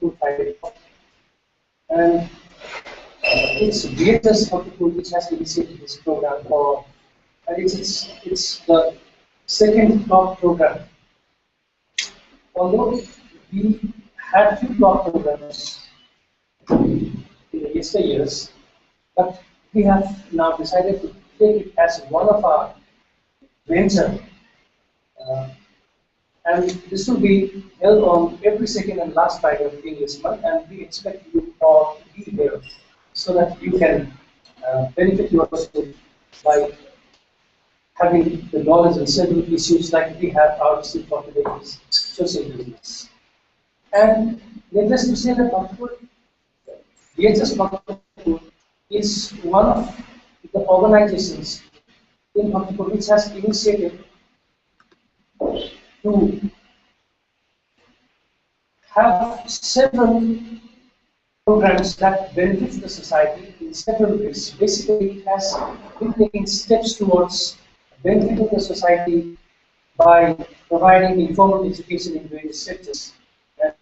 Bhaktapur Friday Talk. And it's VHS Bhaktapur which has initiated this program for, and it's the second top program. Although we had few top programs in the yesteryears, but we have now decided to take it as one of our venture. And this will be held on every second and last Friday of this month, and we expect you all to be there so that you can benefit yourself by having the knowledge on several issues like we have our district populations, social business. And needless to say that VHS Bhaktapur is one of the organizations in Bhaktapur which has initiated to have several programs that benefit the society in several ways. Basically, it has been taking steps towards benefiting the society by providing informal education in various sectors. And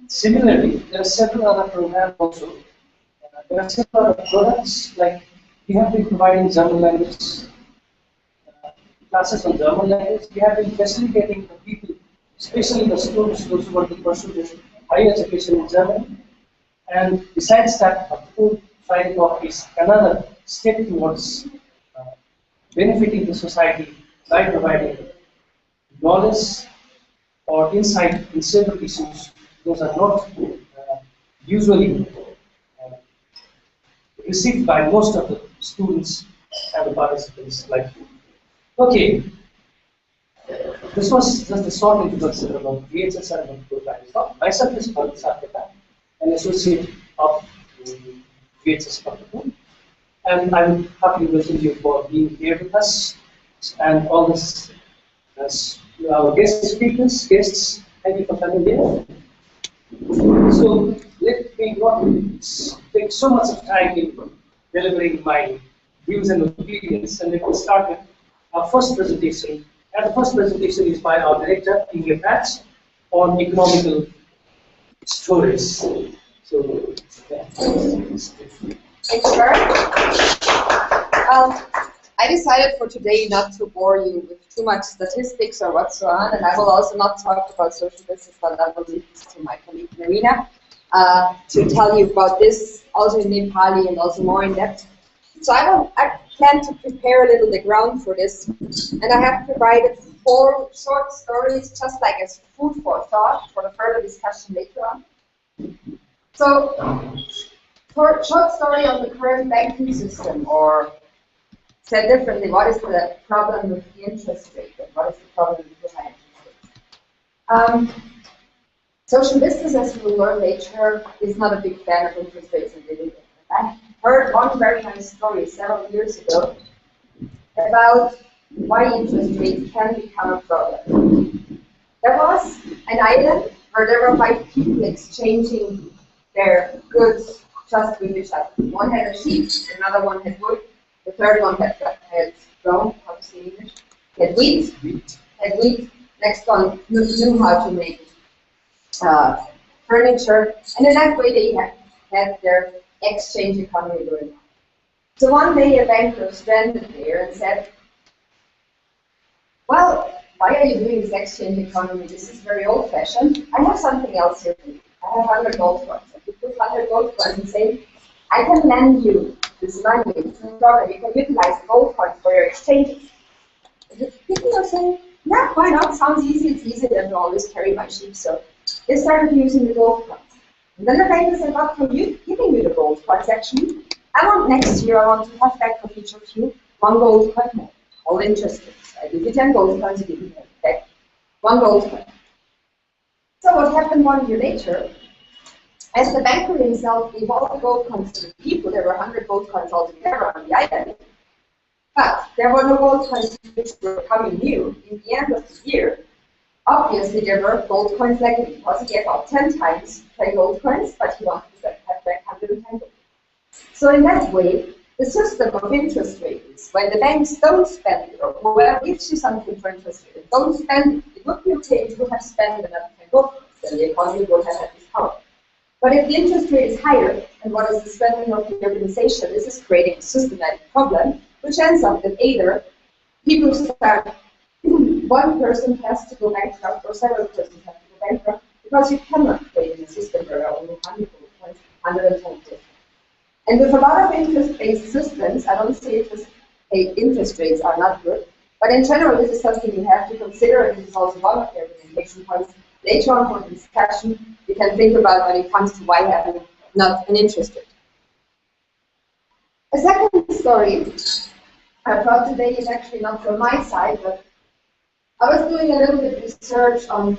similarly, there are several other programs also. There are several other products, like we have been providing German language classes on German language. We have been facilitating the people, especially the students, those who want to pursue their higher education in German. And besides that, Bhaktapur Friday Talk is another step towards benefiting the society by providing knowledge or insight in several issues. Those are not usually received by most of the students and the participants like you. Okay, this was just a short introduction about VHS and Bhaktapur Friday Talk. Myself is Bhaktapur, an associate of VHS Bhaktapur, and I'm happy to welcome you for being here with us and all this as our guest speakers, guests. Thank you for coming here. So let me not take so much of time in delivering my views and opinions, and let me start with our first presentation. And the first presentation is by our director, Inge Patch, on economical stories. So, thank you very much. I decided for today not to bore you with too much statistics or whatsoever, and I will also not talk about social business, but I will leave this to my colleague Marina to tell you about this also in Nepali and also more in depth. So I plan to prepare a little the ground for this, and I have provided 4 short stories just like as food for thought for the further discussion later on. So, for a short story on the current banking system, or said differently, what is the problem with the interest rate, and what is the problem with the high interest rate? Social business, as we will learn later, is not a big fan of interest rates in living. I heard one very nice story several years ago about why interest rates can become a problem. There was an island where there were 5 people exchanging their goods just with each other. One had a sheep, another one had wood, the third one had ground, how to say in English, had wheat, next one knew how to make furniture, and in that way they had their exchange economy going on. So one day a banker standed there and said, well, why are you doing this exchange economy? This is very old-fashioned. I have something else here for you. I have 100 gold coins. And you put 100 gold coins and say, I can lend you this money. It's no problem. You can utilize gold coins for your exchanges. And the people are saying, yeah, why not? Sounds easy. It's easy to always carry my sheep. So they started using the gold coins. And then the banker said, well, from you giving you the gold coins, actually, I want next year, I want to have back for each of you 1 gold coin more. All interest rates. I give you 10 gold coins, I give you back 1 gold coin. So what happened 1 year later, as the banker himself gave all the gold coins to the people, there were 100 gold coins altogether on the island, but there were no gold coins which were coming new. In the end of the year, obviously there were gold coins like it because he gave out 10 times 10 gold coins, but he wanted to have back 110 gold coins. So in that way, the system of interest rates, when the banks don't spend it, or whoever gives you something for interest rate, don't spend it, it would be okay if you have spent another 10 gold coins. and the economy would have had this power. But if the interest rate is higher, and what is the strengthening of the organization, this is creating a systematic problem, which ends up that either people start, one person has to go bankrupt, or several persons have to go bankrupt, because you cannot create in a system where there are only 110 different. And with a lot of interest-based systems, I don't say interest rates are not good, but in general, this is something you have to consider, and this is also one of the argumentation points. Later on for the discussion, you can think about when it comes to why having not an interest rate. A second story I brought today is actually not from my side, but I was doing a little bit of research on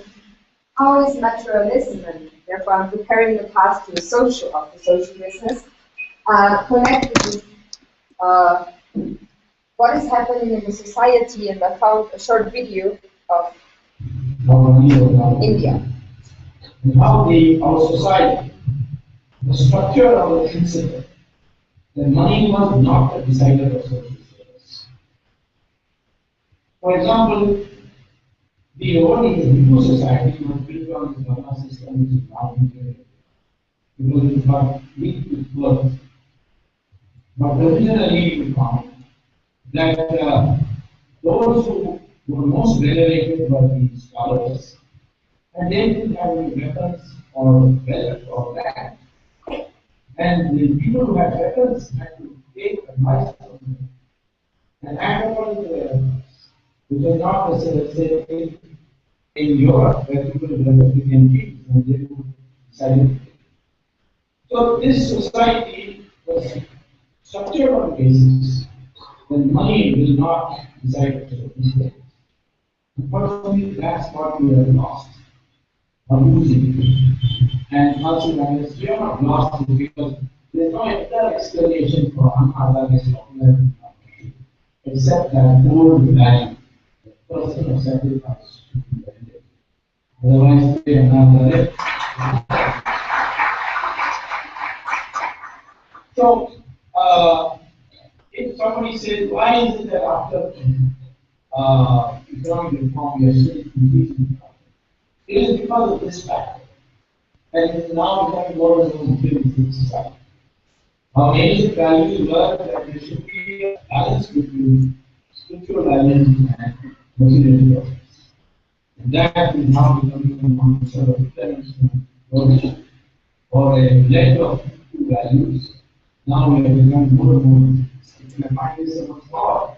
how is materialism, and therefore I'm comparing the past to the social business, connected with what is happening in the society, and I found a short video of India. How our society, the structure of the principle, that money was not the decider of social status. For example, the old Hindu society was built on the Varna system, which is now integrated, because it was linked with birth. But originally we found that those who were most venerated were the scholars, and they didn't have any weapons or wealth or land. And the people who had weapons had to take advice from them and act according to their advice, which was not necessarily in Europe, where people became kings and they would decide. So this society was structured on the basis that money will not decide the. Unfortunately, that's what we have lost, or losing. And also, we are not lost because there is no other explanation for unorganized popularity, except that old value, the person of sacrifice should be ended. Otherwise, they are not done it. So, if somebody says, why is it that after economic reform we are still increasing? It is because of this factor. And it is now becoming more and more important in society. Our ancient values were that there should be a balance between spiritual values and material values. And that is now becoming one sort of reference or a blend of two values. Now we have become more and more. You can find this in thought.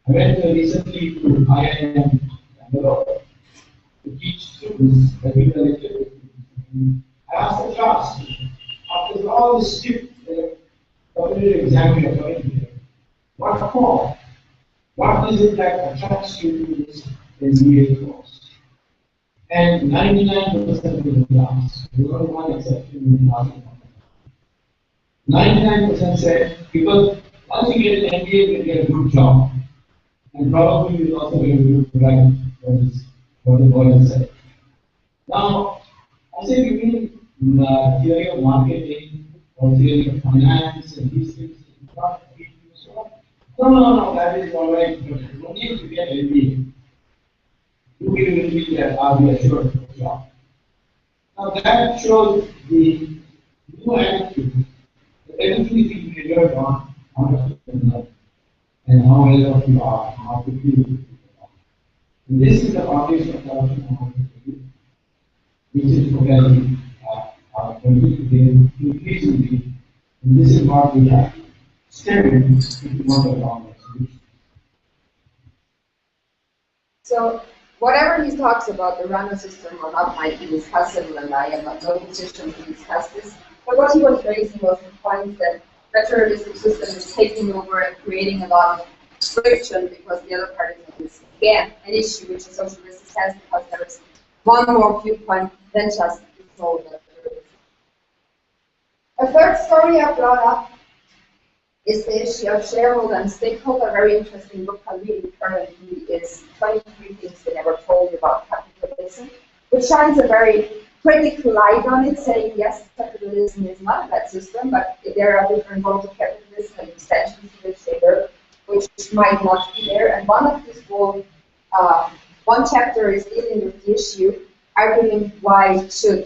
I went recently to IIM Bangalore to teach students agriculture. I asked the class, after all this stiff competitive exam we are going here, what for? What is it that attracts you to this MBA course? And 99% of the class, there was only one exception in the last one. 99% said, because once you get an MBA, you get a good job. And probably you will also get a good right, that is what the boy said. Now, I said, you mean theory of marketing or theory of finance and these things? No, that is all right. But only if you get MBA, you will be there, I'll be assured of the job. Now, that shows the new attitude. Everything is measured on how much you know and how well you are, how to feel. This is the foundation of corruption, which is propelling increasingly, and this is what we have stepped into one of our solutions. So, whatever he talks about, the runner system or not might be discussable, and I am not in a position to discuss this. But what he was raising was the point that materialistic system is taking over and creating a lot of friction because the other parties of this again an issue which the social business has because there is one more viewpoint than just control materialism. A third story I brought up is the issue of shareholder and stakeholder. A very interesting book I'm reading currently is 23 Things They Never Told You About Capitalism, which shines a very critical light on it, saying yes, capitalism is not a bad system, but there are different forms of capitalism and extensions to which they work, which might not be there. And one of this one chapter is dealing with the issue: arguing why should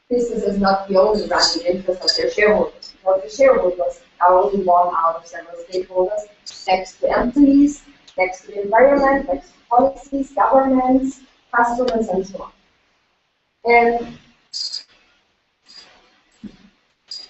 businesses not be only run in the interest of their shareholders, because the shareholders are only one out of several stakeholders next to employees, next to the environment, next to policies, governments, customers, and so on. And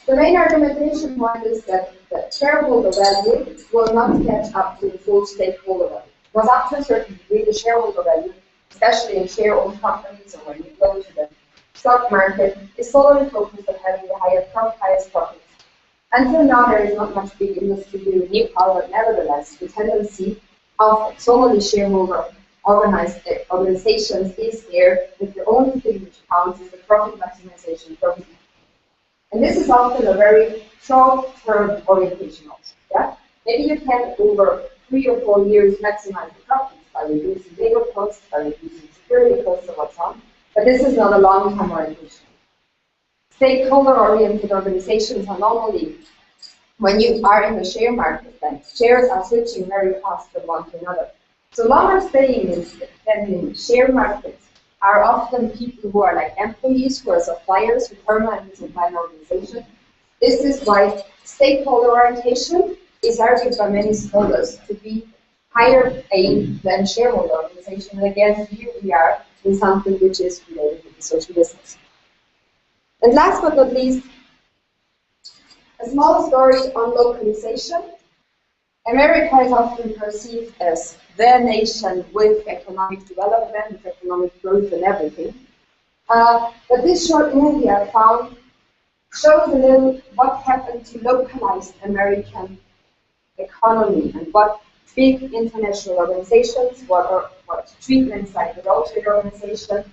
the main argumentation point is that the shareholder value will not catch up to the full stakeholder value. Because up to a certain degree, the shareholder value, especially in share-owned companies or when you go to the stock market, is solely focused on having the highest profits. Until now, there is not much big industry doing new power, but nevertheless, the tendency of solely shareholder organized organizations is there that the only thing which counts is the profit maximization, profit. And this is often a very short-term orientation also. Yeah? Maybe you can, over 3 or 4 years, maximize the profits by reducing labor costs, by reducing security costs, and what's on. But this is not a long-term orientation. Stakeholder-oriented organizations are normally, when you are in the share market, then shares are switching very fast from one to another. So longer staying in share markets are often people who are like employees, who are suppliers, who permanently supply an organization. This is why stakeholder orientation is argued by many scholars to be higher aim than shareholder organization. And again, here we are in something which is related to the social business. And last but not least, a small story on localization. America is often perceived as the nation with economic development, with economic growth and everything. But this short movie I found shows a little what happened to localized American economy and what big international organizations, what treatments like the World Trade Organization,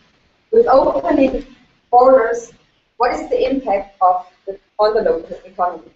with opening borders, what is the impact of on the local economy?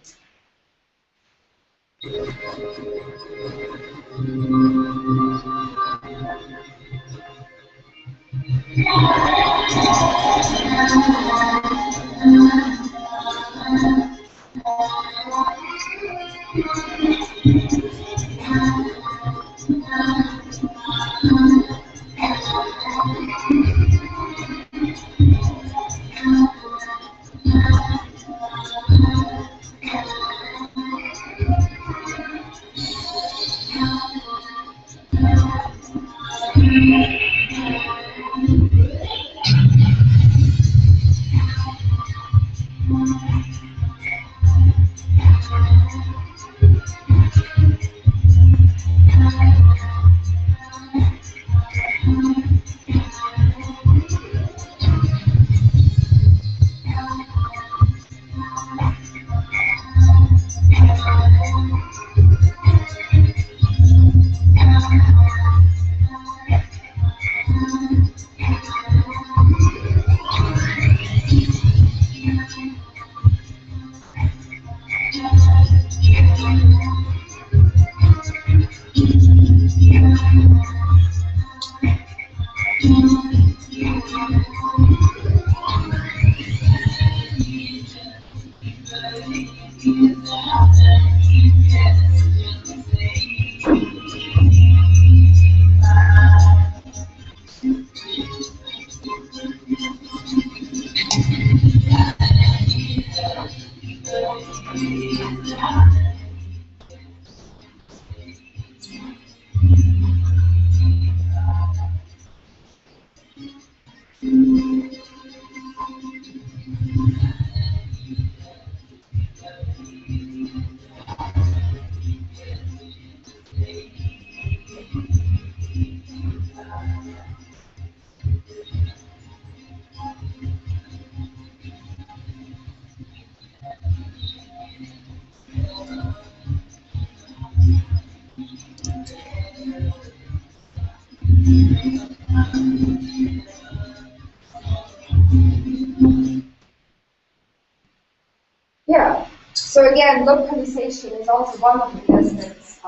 Yeah. So again, localization is also one of the aspects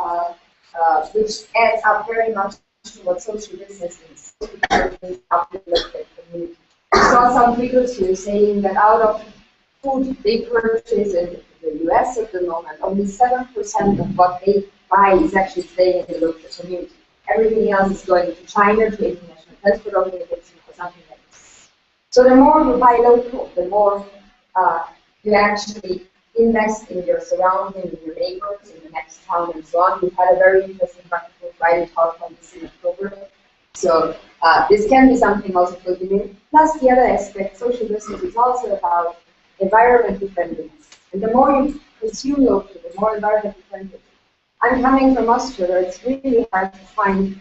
which adds up very much to what social business is. Uplifted community. We saw some figures here saying that out of food they purchase in the US at the moment, only 7% of what they buy is actually staying in the local community. Everything else is going to China, to international transport organizations, or something like this. So the more you buy local, the more you actually invest in your surrounding, in your neighbors, in the next town, and so on. We had a very interesting Bhaktapur Friday Talk on this in October. So this can be something also for you. Plus the other aspect, social business is also about environmental friendliness. And the more you consume locally, the more environmental friendly. I'm coming from Austria, where it's really hard to find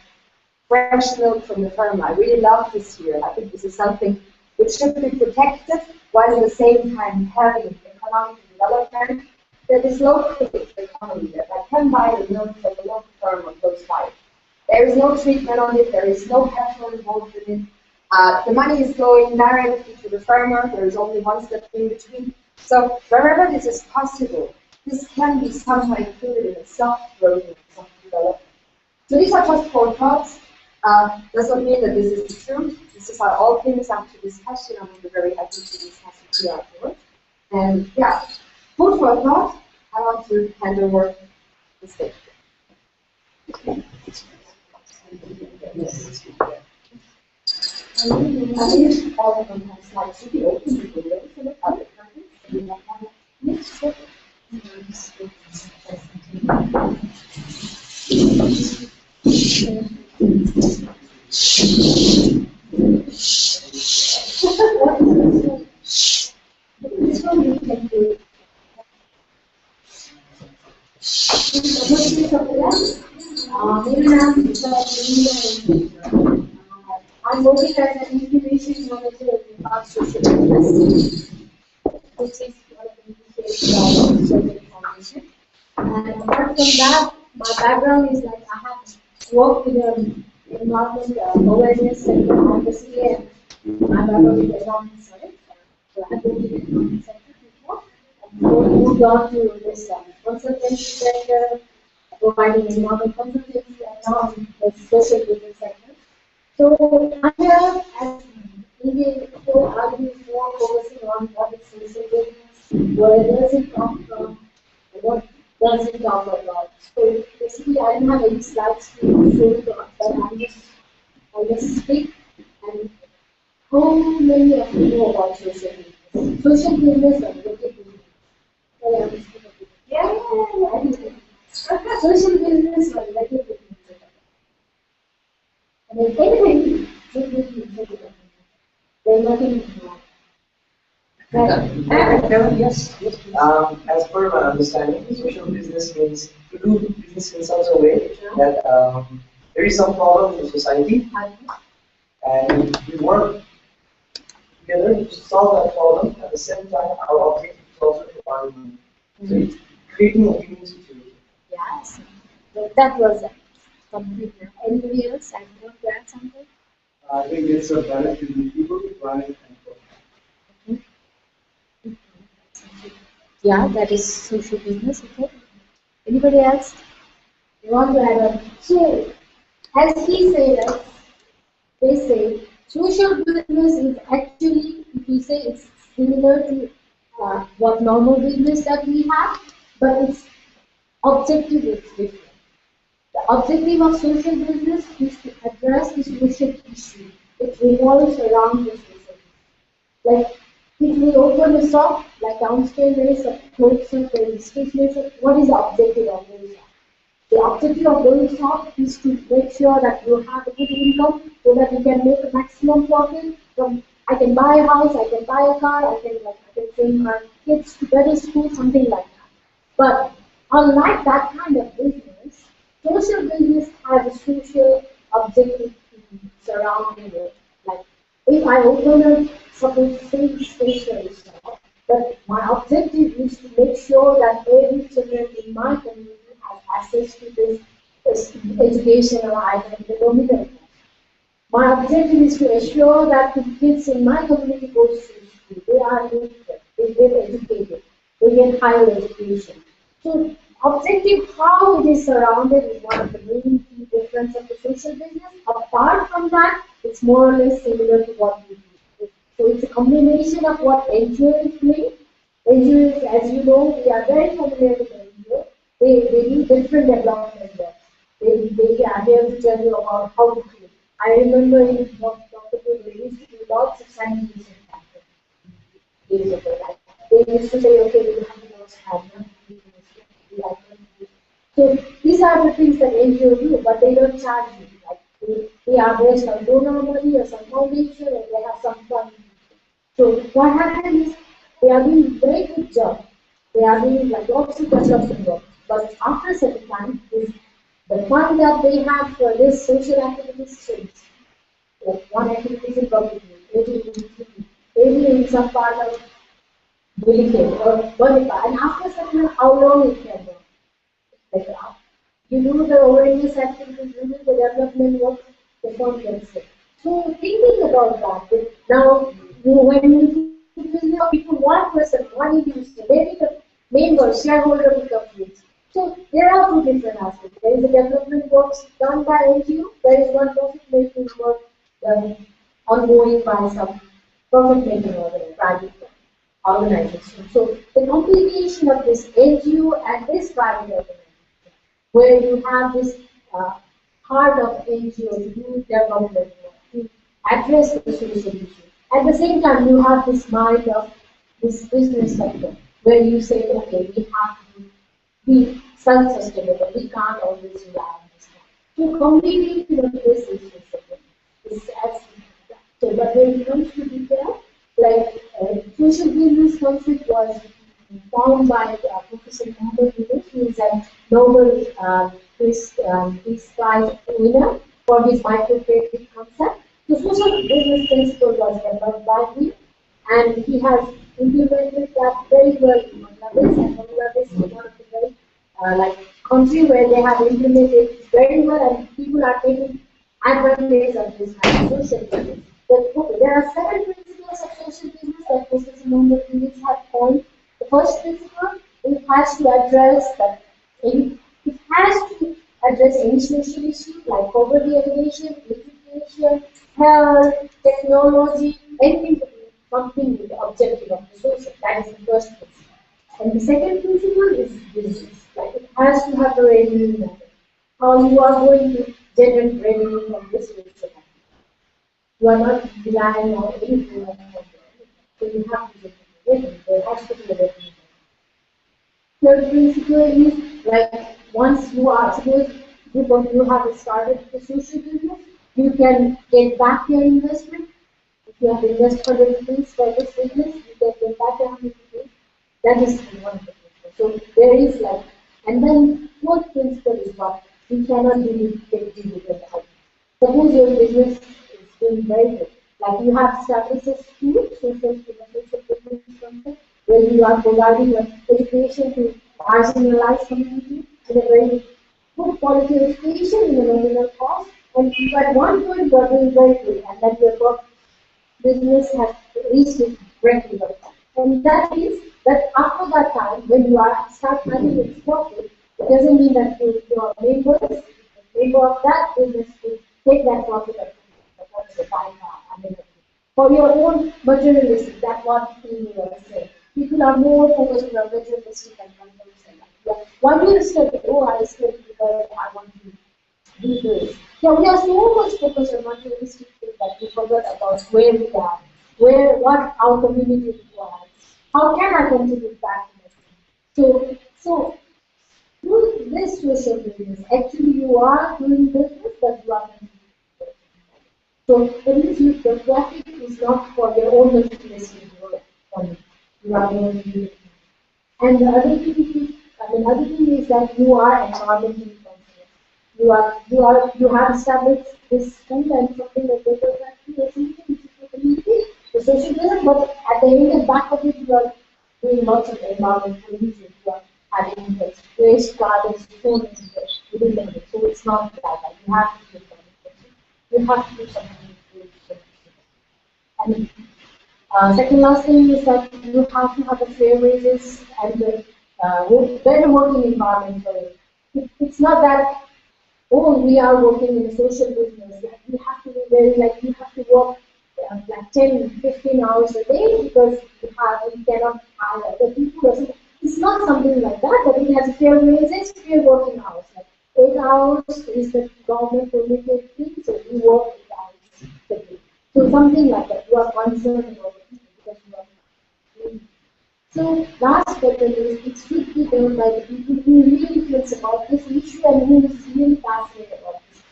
fresh milk from the farm. I really love this here. I think this is something which should be protected, while at the same time having economic development that is local to the economy, that I can buy the milk from the local farmer close by. There is no treatment on it, there is no petrol involved in it. The money is going directly to the farmer, there is only one step in between. So wherever this is possible, this can be somehow included in a soft version of soft development. So these are just four thoughts. Does not mean that this is the truth. This is all things up to discussion. I'm very happy to discuss it here afterwards. And yeah, food for thought. I want to hand over the stage. Yes. I think all of them have slides to be open to the way for the other this one you can do. I'm working as an information manager in our social business, which is one of the social information. And apart from that, my background is like I have worked in the environment awareness center obviously, and my background is environment science. So I have worked in the environment sector before. And so I moved on to this consultancy sector, providing environment consultancy, and now in the social business sector. So I have, as Indian people, I'll be more focusing on what is social business, where does it come from, and what does it talk about. So basically, I don't have any slides to show you, but I just speak. And how many of you know about social business? Social business and local business. Yeah. Social business or local business. And if anything, there's nothing wrong. Yes. As per my understanding, social business means to do business in such a way that there is some problem in the society, and we work together to solve that problem. At the same time, our objective is also to earn money. So it's creating a win-win situation. Yes, that was complete. Anybody else? I want to add something. I think it's a balance between people, planet, and profit. Yeah, that is social business. Okay. Anybody else? You want to add on? So, as he said, they say social business is actually, if you say it's similar to what normal business that we have, but its objective is different. The objective of social business is to address the social issue. It revolves around the social issue. Like, if we open a shop, like downstairs there is a clothes shop, there is a stationery shop, what is the objective of those shop? The objective of those shop is to make sure that you have a good income so that you can make a maximum profit from, I can buy a house, I can buy a car, I can send my kids to better school, something like that. But unlike that kind of business, social business has a social objective surrounding it. Like, if I open a suppose stationery shop, but my objective is to make sure that every children in my community has access to this educational item in the middle class. My objective is to assure that the kids in my community go to school, they are educated, they get educated, they get higher education. So objective, how it is surrounded, is one of the main key difference of the social business. Apart from that, it's more or less similar to what we do. So it's a combination of what NGO is doing. NGOs, as you know, we are very familiar with NGO. They do different development work. They are here to tell you about how to clean. I remember in Bhaktapur, they used to do lots of sanitation. years ago. Like they used to say, okay, we have to have nothing, so these are the things that NGO do, but they don't charge you. Like they are based on donor money or some foundation, or they have some fund. So what happens is they are doing very good job. They are doing like lots of construction work. But after a certain time, is the fund that they have for this social activities changes. Like one activity is in public, maybe in some part of delicate or vertical, and after a certain time, how long it can go. Like you do the awareness activities, you do the development work, the fund gets it. So thinking about that, now when you people, one person, one individual, maybe the member, shareholder becomes rich. So there are two different aspects. There is a development work done by NGO, there is one profit making work done ongoing by some profit making private organization. So the combination of this NGO and this private organization, where you have this heart of NGO to do development work, to address the social issues. At the same time, you have this mind of this business sector, where you say, okay, we have to be self-sustainable. We can't always rely on this. So combination of this is as so, but when it comes to detail, like social business concept was found by Professor Mohammed Yunus, who is a Nobel Peace Prize winner for his microcredit concept. The social business principle was developed by him, and he has implemented that very well in Bangladesh. And Bangladesh is one of the very country where they have implemented it very well, and people are taking advantage of this kind of social business. There are 7 principles of social business that Professor Mohammed Yunus has coined. The first principle, it has to address any social issue like poverty elimination, education, health, technology, anything something with the objective of the social. That is the first principle. And the second principle is business. Like it has to have a revenue model. How you are going to generate revenue from this social activity. You are not relying on anything else. So you have to get revenue. There has to be a revenue. Third principle is like once you are suppose you have started the social business, you can get back your investment. If you have invested ₹100 for this business, you can get back ₹100. That is one principle. So there is like, and then fourth principle is what you cannot really get dividend out. Suppose your business is doing very good. Like you have established a school, social business concept, where you are providing education to marginalized community in a very good quality education in a nominal cost. And at one point you are doing very good, and then your business has reached its break-even. And that means that after that time, when you start having its profit, it doesn't mean that your members, the member of that business will take that profit for your own materialistic. That's what you are saying. People are more focused on materialistic and consumption. Why do you study? Oh, I study because I want to do this. Yeah, we are so much focused on materialistic things that we forget about where we are, what our community requires. How can I contribute back to the so through this social business, actually you are doing business, but you are contributing. So the profit is not for your own materialistic money. You are going to do it. And the other thing is that you are environmentally conscious. You have established this school and something like paper factory or something, the social business, but at the end, back of it, you are doing lots of environmental reasons. You are having this waste gardens within the grid. So it's not that. You have to do something. You have to do something. And second last thing is that you have to have a fair wages and better working environment for it. It's not that, oh, we are working in a social business. Like, you have to be very, like, you have to work like 10, 15 hours a day because you cannot hire other people. It's not something like that, but it has fair wages, fair working hours. Like 8 hours is the government permitted thing, so you work 8 hours a day. So something like that. You are concerned about it because you So last but not least, it should be done by the people who really feels about this issue and who is really passionate about this.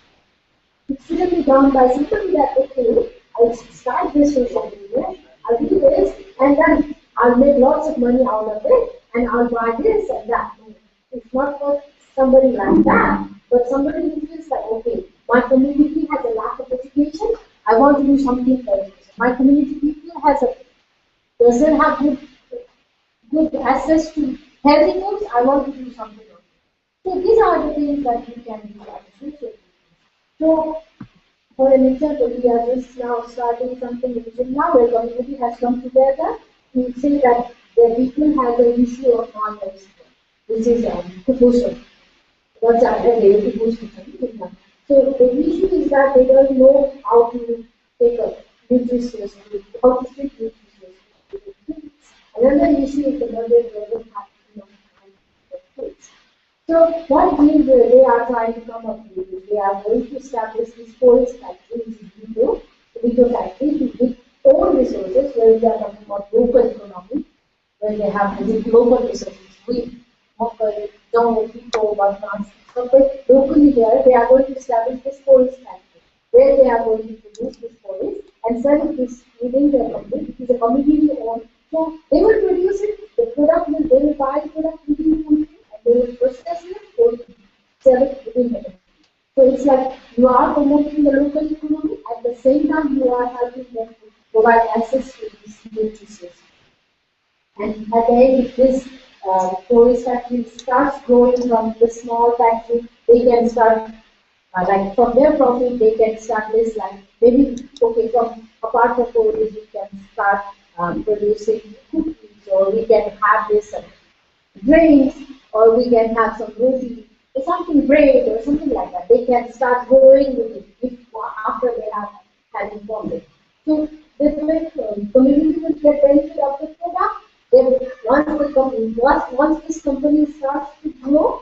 It shouldn't be done by somebody that, okay, I'll start this social media, I'll do this, and then I'll make lots of money out of it, and I'll buy this and that. It's not for somebody like that, but somebody who feels like, okay, my community has a lack of education, I want to do something for it. My community people doesn't have good access to healthy foods, I want to do something else. So these are the things that we can do as a social. So, for an example, we are just now starting something in now where community has come together to say that the people has an issue of non-dividend, which is proportion. What's that? So the issue is that they don't know how to take a nutritious food, how to treat nutritious food. Another issue is the budget doesn't have enough time for kids. So what they are trying to come up with is they are going to establish this forest factory, which is Video factory with own resources, where they are talking about local economy, where they have local resources. We don't people whatnot. But locally there, they are going to establish this forest factory, where they are going to produce this forest and sell this within their company. It is a community owned. So they will produce it, the product will, they will buy the product within the country, and they will process it, they will sell it within the country. So it's like you are promoting the local economy, at the same time you are helping them to provide access to these nutritious. And at the end, if this forest factory starts growing from the small factory, they can start, like from their profit, they can start this, like maybe, okay, from apart from forest, we can start producing cookies, or we can have this grains, or we can have some roti, or something bread, or something like that. They can start growing with it if, after they have had informed it. So the community will get benefit of the product. Then once this company starts to grow,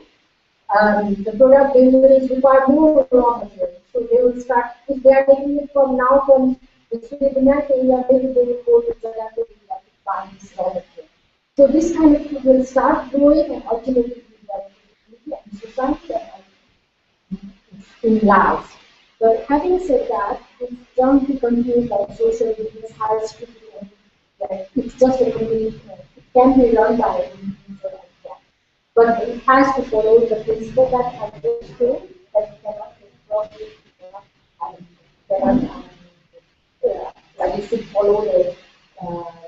the product they will require more raw materials. So they will start, if they are taking it from now from the United area, maybe they will go to Jakarta area to buy this raw material. So this kind of food will start growing and ultimately be beneficial and society in life. But having said that, it's done to countries like social business has to be that it's just a community. It can be run by an individual like that. But it has to follow the principle that I just told, that it cannot take profit, like you should follow the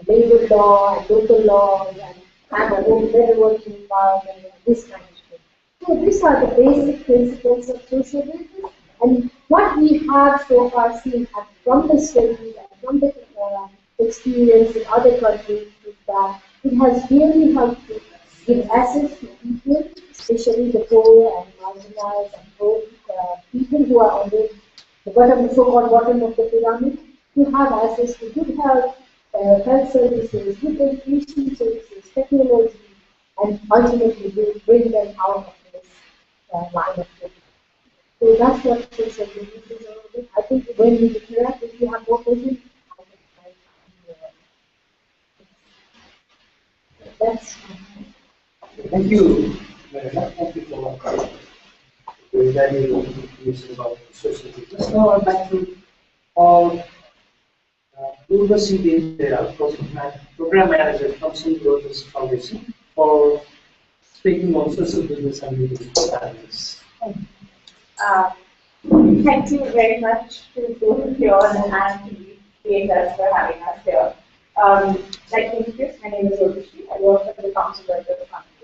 labor law and local laws and have a own better working environment and this kind of thing. So these are the basic principles of social business, and what we have so far seen from the studies and from the experience in other countries is that it has really helped to give access to people, especially the poor and marginalized and poor people who are on the bottom, so-called bottom of the pyramid, to have access to good health, health services, good education services, technology, and ultimately bring them out of this line of living. So that's what social business is all about. I think when we declare, if you have more questions, that's Thank you, Meghna. Thank you for very valuable information about social business. Now I'd like to call Urvashi Devera, Program Manager from St. Roses Foundation, for speaking on social business and leadership strategies. Thank you very much to both of you and to VHS for having us here. Like introduced, my name is Urvashi. I work at the Council of the company.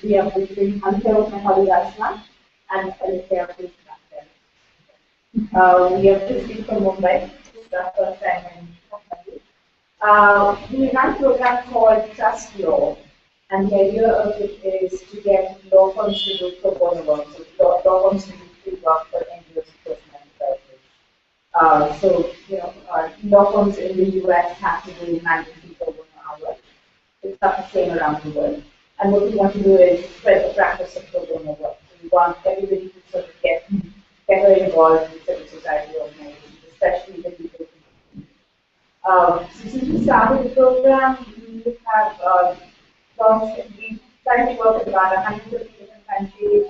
We are between, I'm here with my colleague Asma, and I live here with we have visited from Mumbai. This is our first time in Mumbai. We run a program called Trust Law, and the idea of it is to get law firms to do pro bono work. So law firms to do free work for NGOs, persons, and so, law firms in the US have to do 90 pro bono hours. It's not the same around the world. And what we want to do is spread the practice of pro bono work. So we want everybody to sort of get better involved in civil society organizations, especially the people. So since we started the program, we have launched, we currently work with about 150 different countries.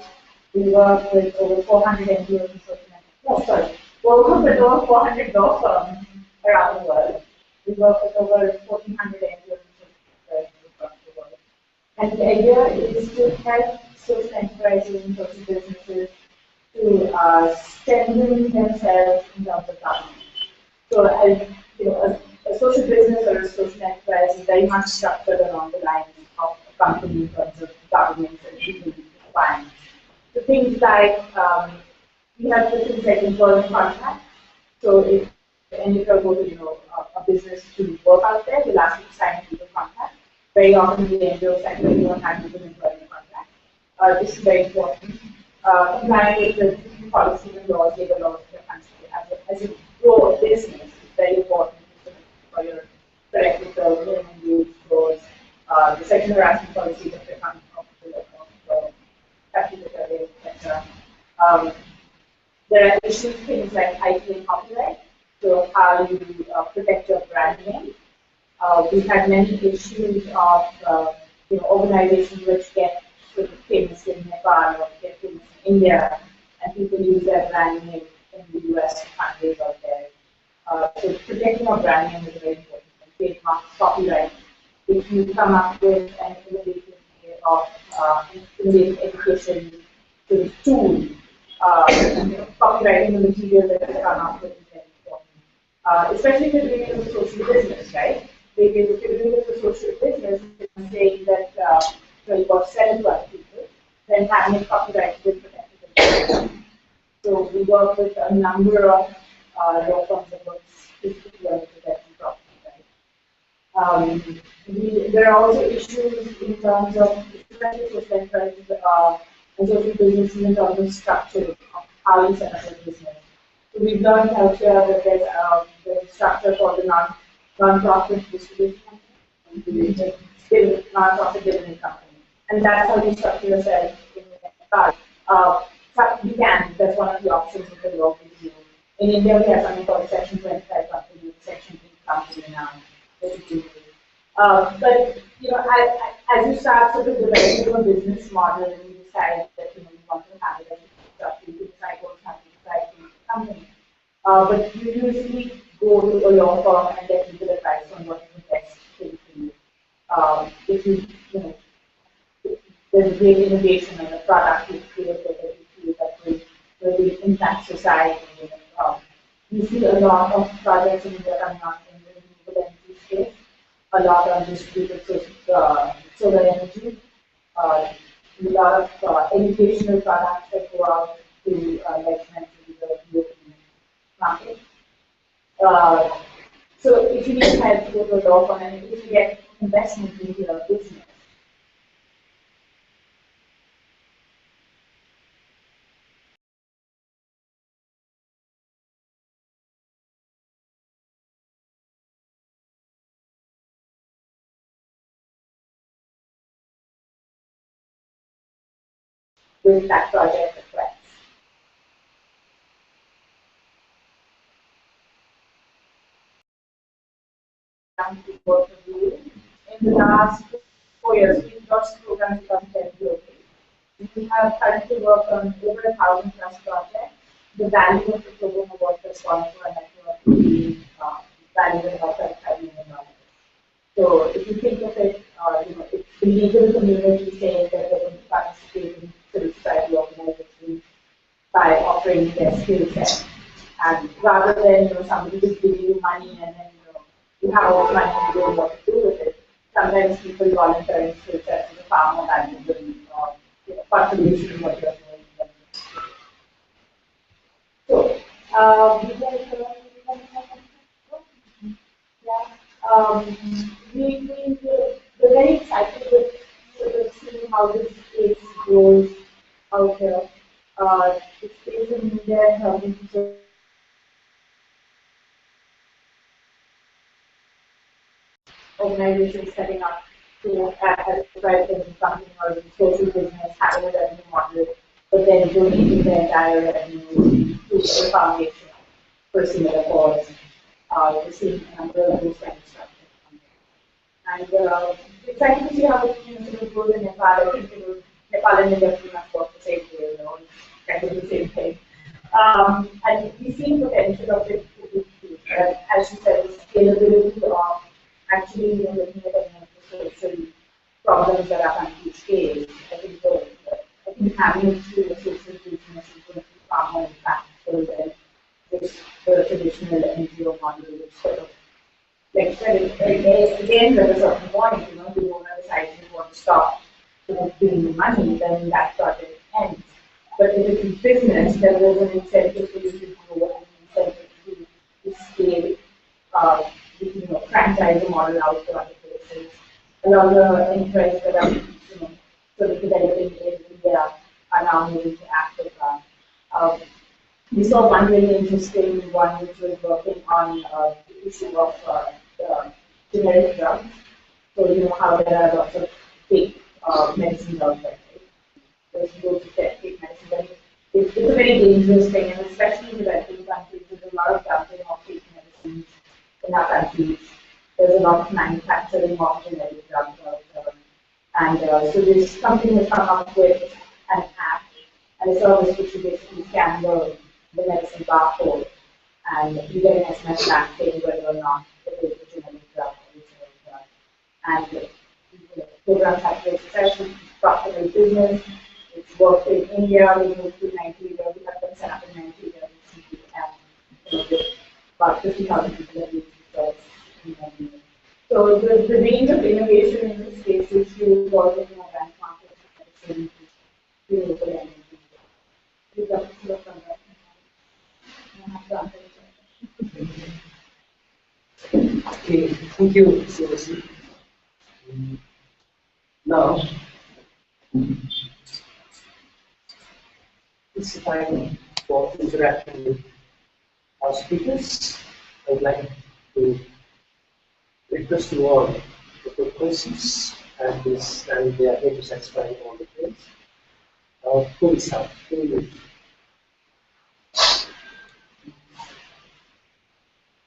We work with over 400 NGOs and social networks. No, sorry. We work with over 400 law firms around the world. We work with over 1,400 NGOs and social networks across the world. And the idea is to help social enterprises and social businesses to strengthen themselves in terms of governance. So, a social business or a social enterprise is very much structured along the lines of a company in terms of governance and legal requirements. So things like we have different like employment contracts. So if any of go to a business to work out there, we'll ask you to sign a legal contract. Very often in the NGO sector, we don't have legal employment contracts. This is very important. Complying with the policies and laws, labor laws of the country as you grow a business is very important for your collective minimum wage laws, the sexual harassment policies of the country, etc. There are issues, things like IP and copyright, so how you protect your brand name. We've had many issues of organizations which get sort of famous in Nepal or get famous in India, and people use their brand name in the US to fundraise out there. So protecting our brand name is very important. And trademark, copyright. If you come up with an innovative way of innovative education sort of tool, copywriting the material that you come up with is very important. Especially if you're doing it as a social business, right? If you're doing it as a social business, it's saying that you've got 7 to other people, then having it copyrighted will protect it. So we work with a number of law firms that work specifically on protection property rights. There are also issues in terms of especially social enterprises and social businesses in terms of structure of how you set up a business. So we've learned out here that there's a structure called the non-profit distribution company, non-profit dividend company, and that's how you structure yourself in the you can. That's one of the options with the law gives you. In India, we have something called Section 25 company, Section 8 company now. But as you start sort of developing a business model and you decide that you want to have it as a structure, you decide what's happening inside the company. But you usually go to a law firm and get legal advice on what is the best thing for you. If there's great innovation and a product you create that you feel that will really impact society. We see a lot of projects in India coming up in the renewable energy space, a lot on distributed solar energy, a lot of educational products that go out to, like mentioned, the European market. So if you need help to go to a law firm and if you get investment into your business, with that project request. In the last 4 years, we've launched programs from globally. We have currently worked on over 1,000+ projects. The value of the program award has gone to a network valued at about $35 million. So if you think of it, it's the legal community saying that they're going to participate in civil society organizations by offering their skill set. And rather than somebody just giving you money and then you have all the money and you don't know what to do with it, sometimes people volunteering skill sets is a far more valuable contribution to what you're doing. So, we're very excited with sort of seeing how this space grows out here. The space in India and helping to organizations setting up as a private company or a social business, having a revenue model, but then donating the entire revenue to the foundation for similar cause. We're seeing a number of those kind of structures. And it's exciting to see how it sort of goes in Nepal. I think Nepal and India pretty much work the same way, kind of the same thing. And we see potential of it to be huge. As you said, the scalability of actually looking at any of the social problems that our countries face. I think having it through a social business is going to be far more impactful than this the traditional NGO model, which sort of, like I said, again, at a certain point, the owner decides you want to stop giving money, then that project ends. But if it's a business, then there's an incentive for you to grow and an incentive to scale, franchise the model out to other places. A lot of the enterprises that are sort of developing in India are now moving to Africa. We saw one really interesting one which was working on the issue of generic drugs. So, how there are lots of fake medicines out there. Right? There's loads of fake medicines. And it's a very dangerous thing, and especially in developing countries, there's a lot of dumping of fake medicines in our countries. There's a lot of manufacturing of generic drugs out there. And so this company has come up with an app and a service which you basically scan the medicine barcode, and you get an SMS back saying whether or not it is a generic drug or a generic drug. And the program has been successful, profitable business. It's worked in India. We moved to Nigeria. We got them set up in Nigeria recently, and about 50,000 people have used it in Nigeria. So the range of innovation in this space is huge. Also, advanced markets, medicine, renewable energy. We'd love to look on that. Okay, thank you, Sivasi. Now, it's time for interaction with our speakers. I would like to request you all to put questions, and they are here to satisfy all the things. Who will start? Who will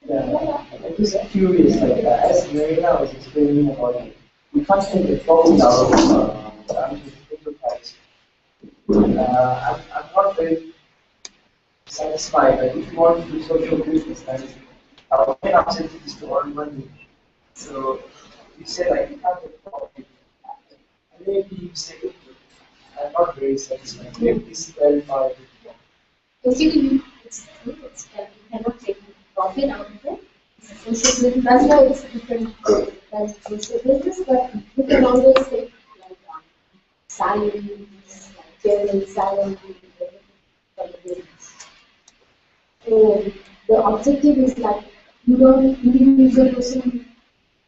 Yeah, I'm just curious, as Marina was explaining about it, we constantly falling down enterprise. I'm not very satisfied. Like, if you want to do social business, then our main objective is to earn money. So you said you can't get profit. Maybe you say it, but I'm not very satisfied. Maybe please clarify it more. Basically, it's true. It's that you cannot take profit out of it. It's a social business. That's why it's different than social business. But you can always take salaries, general salary, from the business. So the objective is you don't individual person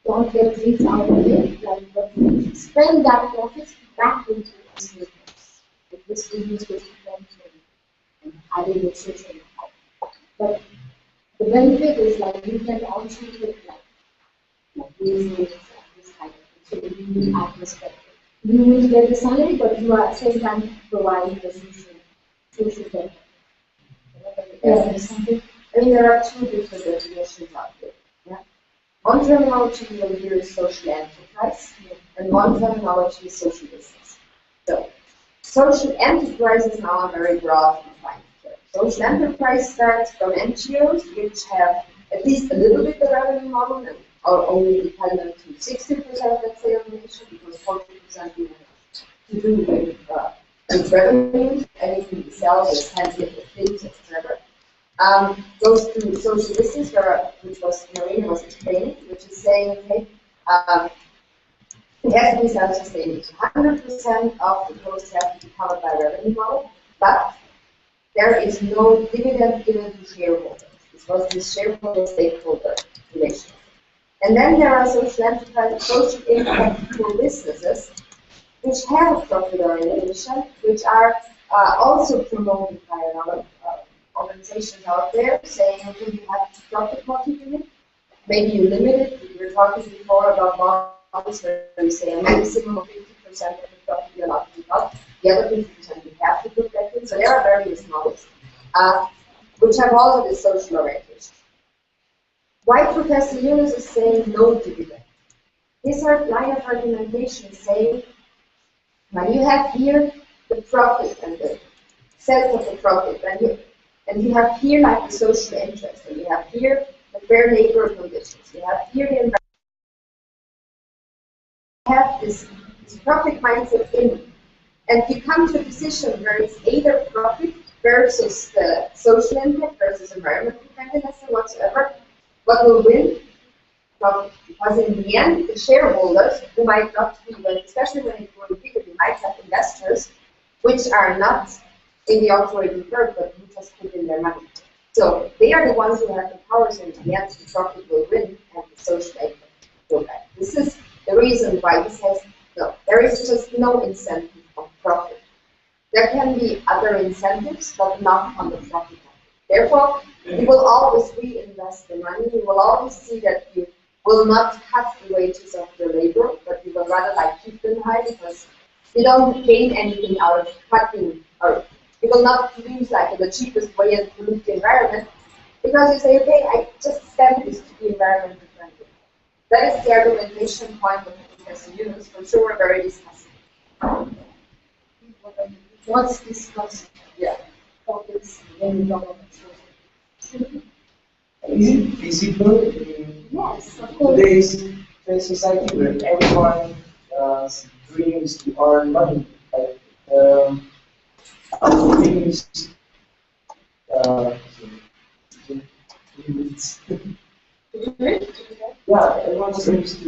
don't get rich out of it. But you spend that profits back into this business. If this business was and adding a social impact. But the benefit is you can also take business this kind of thing. So you have perspective. You will get the salary, but you are at the same time providing the social benefit. Yes. I mean, there are two different definitions out there. Yeah? One terminology we will hear is social enterprise, and one terminology is social business. So, social enterprise is now a very broad defined term. Social enterprise starts from NGOs which have at least a little bit of revenue model and are only dependent to 60%, let's say, of the nation, because 40% we have to do with revenues, anything we sell, with tangible things, etc. Goes to social business, which was Marina was explaining, which is saying, okay, it has to be self-sustaining. 100% of the costs have to be covered by revenue model, but there is no dividend given to shareholders. This was the shareholder-stakeholder relation. And then there are social enterprise, social impactful businesses which have a profit orientation, which are also promoted by a lot of organizations out there saying, okay, you have to profit contribute. Maybe you limit it. We were talking before about models where we say a maximum of 50% of the profit you're allowed to cut. The other 50% you have to put back in. So there are various models which have also this social orientation. Why Professor Yunus is saying no dividend? this line of argumentation is saying, when you have here the profit and the sense of the profit, and you have here like the social interest, and you have here the fair labor conditions, you have here the environment, you have this profit mindset in, and you come to a decision where it's either profit versus the social impact versus environmental friendliness or whatsoever, what will win? Profit. Because in the end, the shareholders, who might not be, especially when it's growing bigger, you might have investors which are not in the operating curve, but who just put in their money. So they are the ones who have the powers, and in the end, the profit will win and the social impact will back. This is the reason why this has there is just no incentive on profit. There can be other incentives, but not on the profit. Therefore, you will always reinvest the money. You will always see that you will not cut the wages of the labor, but you will rather like keep them high because you don't gain anything out of cutting, or you will not use like the cheapest way and pollute the environment because you say, okay, I just spend this to be environmentally friendly. That is the argumentation point that Professor Yunus, for sure, we're very discussing. What's discussed? Yeah. Topics in government. Is it feasible in Yes, of course. today's society where everyone dreams to earn money? Our dreams. Yeah, everyone dreams to.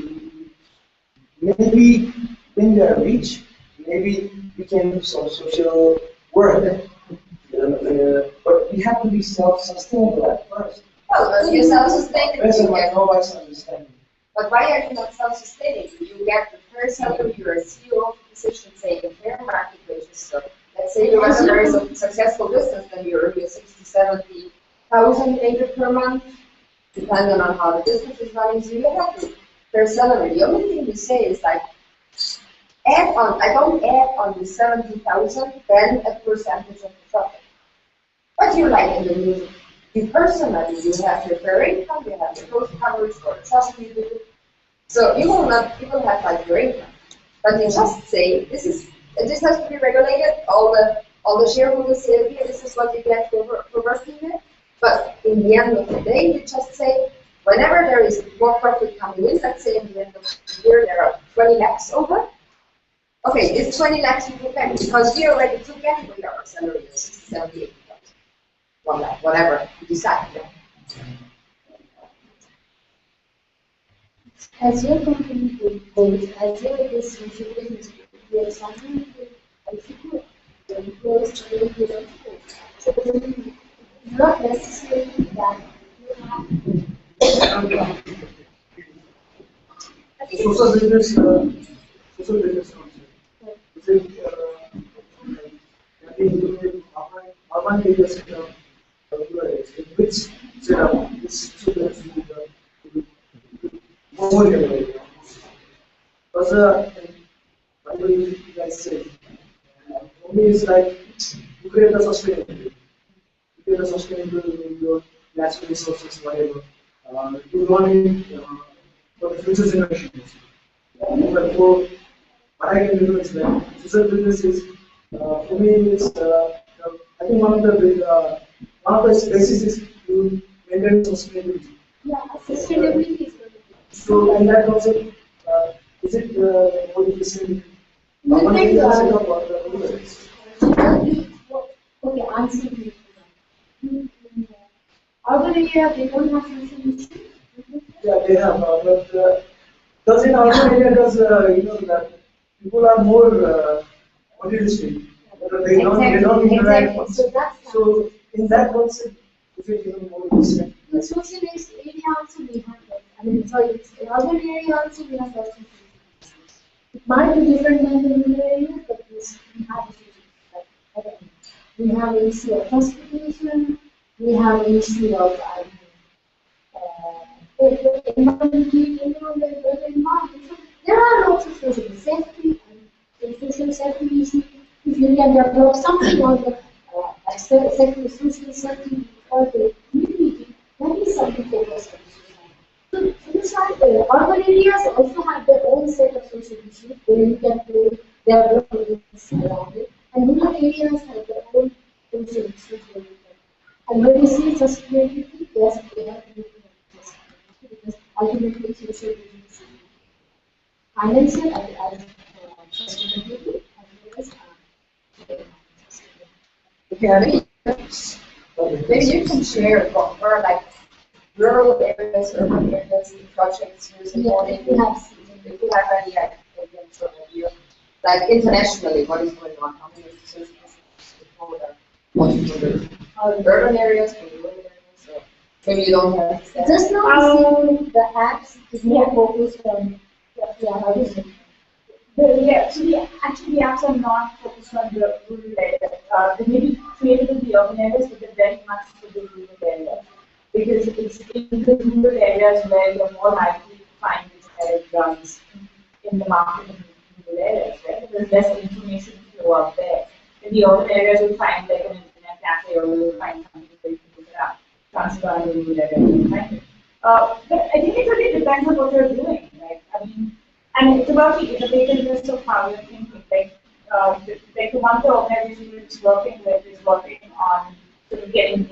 Maybe when we are rich, maybe we can do some social work. But we have to be self-sustainable at first. Well, but you're self-sustaining. That's my novice understanding. But why are you not self-sustaining? You get the fair salary, you're a CEO position, say the fair market wages. So let's say you run a very successful business, then you earn your 60, 70,000 maybe per month, depending on how the business is running. So you have the fair salary. The only thing you say is like, add on. I don't add on the 70,000, then a percentage of the profit. But you're like in the music. You personally, you have your fair income, you have your growth coverage for trust you do. So you will have like your income. But you just say this has to be regulated. All the shareholders say, okay, this is what you get for working there. But in the end of the day, you just say, whenever there is more profit coming in, let's say in the end of the year there are 20 lakhs over. Okay, this 20 lakhs you put back because we already took anyway our salary of 60, 70, 80,000. 1 lakh, whatever you decide. As your company goes, as your business you are something difficult, close to the so not necessarily that you have Social business concept. Is it urban area setup, which setup is suitable to the rural area? Because what do you guys say? For me, it's like you create a sustainability. You create a sustainable in your natural resources, whatever. You want it for the future generations. But for what I can do is that social business is, for me, it's I think one of the basis is to maintain sustainability. yeah, sustainability is going to be. So in that concept, is it what you say? Okay, answer me. Urban area, they don't have social issues? Yeah, they have, but does in urban area that people are more materialistic? They don't interact much. So in that concept, is it even more interesting? In social area also we have that. I mean, sorry, in urban area also we have that. It might be different than the rural areas, but we have it. We have an issue of transportation, we have an issue of environment. There are lots of social safety and social safety issues. If you can develop something on the social safety for the community, that is something focused on. So this is like urban areas also have their own set of social issues where you can play their role around it. And rural areas have their own social issues where you can. And when you see sustainability, yes, we have to look at sustainability because ultimately social issues financial as sustainability as well as Okay, maybe you can share what were like rural areas, urban areas, the projects you're supporting. If you have any idea, like internationally, what is going on? How many social support urban areas, rural areas, or maybe you don't have. just now seeing the apps is more focused on how do you say? Actually, the apps are not focused on the rural areas. They may be created in the urban areas, but they're very much for the rural areas. Because it's in the rural areas where you're more likely to find this generic drugs in the market in rural areas, right? There's less information flow out there. In the urban areas, you'll find like an internet cafe or you'll find something where you can look it up. Transfer in the rural area, you'll find it. But I think it really depends on what you're doing, right? I mean, and it's about the innovativeness of how you're thinking. Like the one the organization is working with is working on sort of getting this